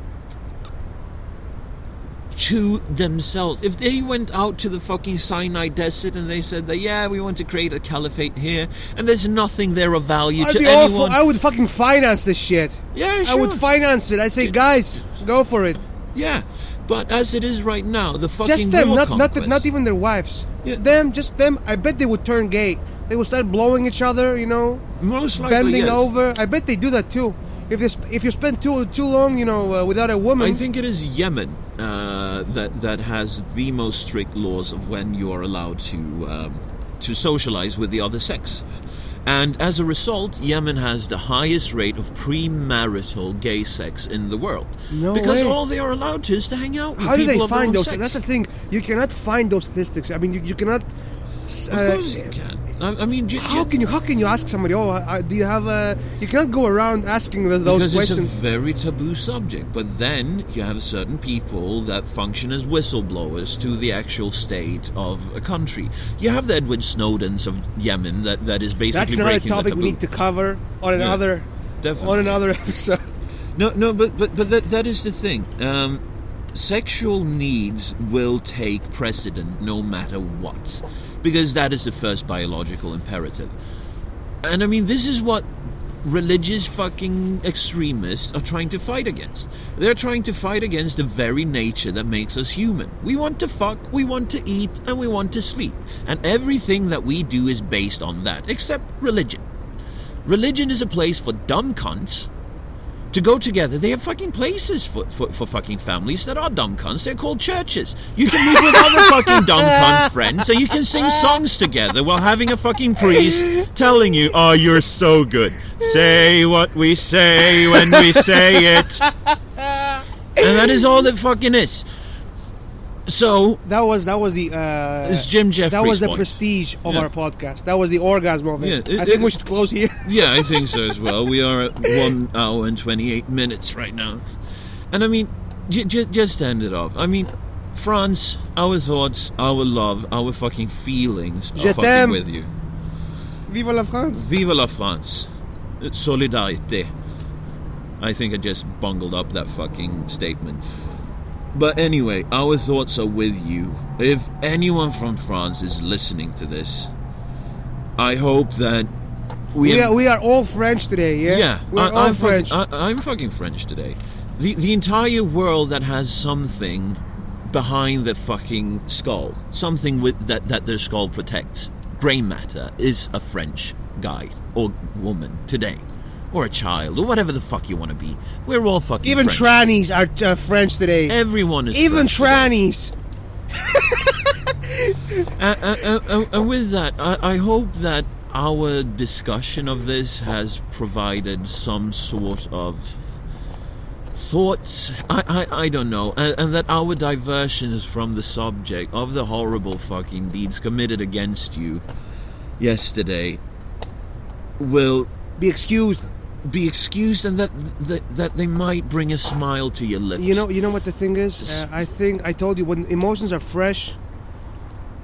to themselves. If they went out to the fucking Sinai desert and they said that, yeah, we want to create a caliphate here, and there's nothing there of value to anyone. I would fucking finance this shit. Yeah, sure. I would finance it. I'd say, guys, go for it. Yeah, but as it is right now, the fucking just them, war not even their wives. Yeah. Just them. I bet they would turn gay. They would start blowing each other, you know, most likely, bending over. I bet they do that too. If you spend too long, you know, without a woman. I think it is Yemen that has the most strict laws of when you are allowed to socialize with the other sex, and as a result, Yemen has the highest rate of premarital gay sex in the world. No because way. All they are allowed to is to hang out with How people do they of their find own those? sex. That's the thing. You cannot find those statistics. I mean, you cannot. Of course you can. I mean, how can you ask somebody? Oh, do you have a? You cannot go around asking those because questions. It's a very taboo subject. But then you have certain people that function as whistleblowers to the actual state of a country. You have the Edward Snowdens of Yemen that is basically that's not breaking a topic the taboo. We need to cover on another episode. No, but that is the thing. Sexual needs will take precedent no matter what. Because that is the first biological imperative. And I mean, this is what religious fucking extremists are trying to fight against. They're trying to fight against the very nature that makes us human. We want to fuck, we want to eat, and we want to sleep. And everything that we do is based on that, except religion. Religion is a place for dumb cunts to go together. They have fucking places for fucking families that are dumb cunts. They're called churches. You can meet with other fucking dumb cunt friends and you can sing songs together while having a fucking priest telling you, oh, you're so good. Say what we say when we say it. And that is all it fucking is. So that was the it's Jim Jeffries. That was the point. Prestige of our podcast. That was the orgasm of it. Yeah, I think we should close here. Yeah, I think so as well. We are at 1 hour and 28 minutes right now, and I mean, just to end it off. I mean, France, our thoughts, our love, our fucking feelings are fucking with you. Vive la France! Vive la France! Solidarité. I think I just bungled up that fucking statement. But anyway, our thoughts are with you. If anyone from France is listening to this, I hope that we are all French today, yeah? Yeah, we're all French. I'm fucking French today. The entire world that has something behind the fucking skull, something with that their skull protects, grey matter, is a French guy or woman today. Or a child, or whatever the fuck you want to be. We're all fucking even French. Trannies are French today. Everyone is even French trannies. And with that, I hope that our discussion of this has provided some sort of thoughts. I don't know. And that our diversions from the subject of the horrible fucking deeds committed against you yesterday will Be excused. and that they might bring a smile to your lips. You know what the thing is? I think I told you, when emotions are fresh,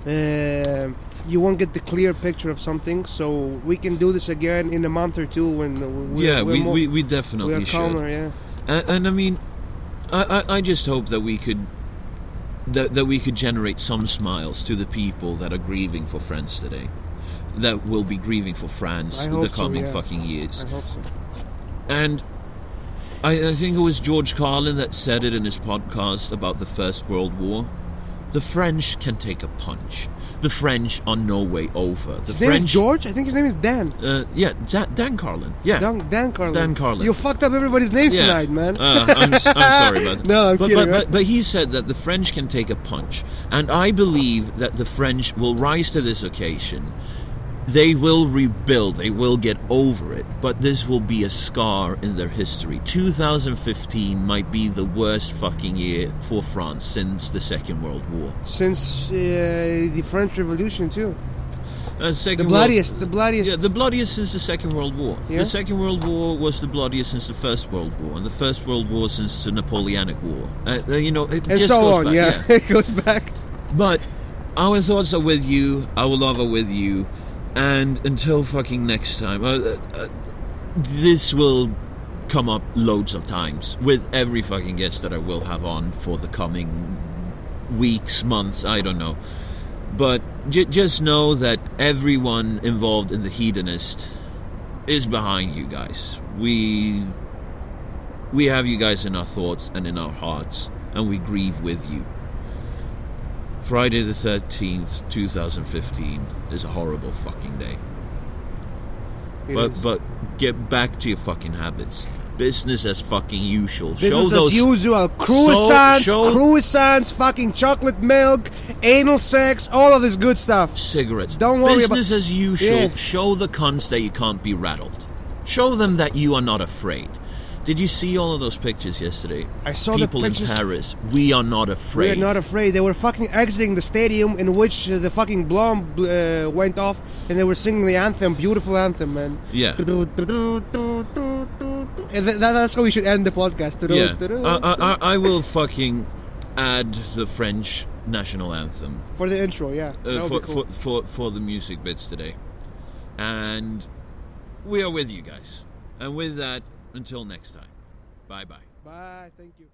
you won't get the clear picture of something. So we can do this again in a month or two when we definitely we are calmer. should. Yeah. And I mean, I just hope that we could generate some smiles to the people that are grieving for friends today, that will be grieving for France the coming fucking years. I hope so. And I think it was George Carlin that said it in his podcast about the First World War. The French can take a punch. The French are no way over. His name is George? I think his name is Dan. Dan Carlin. Yeah, Dan Carlin. Dan Carlin. You fucked up everybody's names tonight, man. I'm sorry about that. No, I'm kidding. But he said that the French can take a punch, and I believe that the French will rise to this occasion. They will rebuild, they will get over it, but this will be a scar in their history. 2015 might be the worst fucking year for France since the Second World War. Since the French Revolution, too. The bloodiest. Yeah, the bloodiest since the Second World War. Yeah? The Second World War was the bloodiest since the First World War, and the First World War since the Napoleonic War. It and just so goes on, back. yeah. It goes back. But our thoughts are with you, our love are with you, and until fucking next time, this will come up loads of times with every fucking guest that I will have on for the coming weeks, months, I don't know. But just know that everyone involved in the Hedonist is behind you guys. We have you guys in our thoughts and in our hearts, and we grieve with you. Friday the 13th, 2015 is a horrible fucking day. But get back to your fucking habits. Business as fucking usual. Business as usual. Croissants, fucking chocolate milk, anal sex, all of this good stuff. Cigarettes. Don't worry Business as usual. Yeah. Show the cunts that you can't be rattled. Show them that you are not afraid. Did you see all of those pictures yesterday? I saw People the pictures. in Paris. We are not afraid. We are not afraid. They were fucking exiting the stadium in which the fucking bomb went off, and they were singing the anthem, beautiful anthem, man. Yeah. And that's how we should end the podcast. Yeah. I will fucking add the French national anthem For the intro, yeah. That would be cool. for the music bits today. And we are with you guys. And with that, until next time. Bye-bye. Bye, thank you.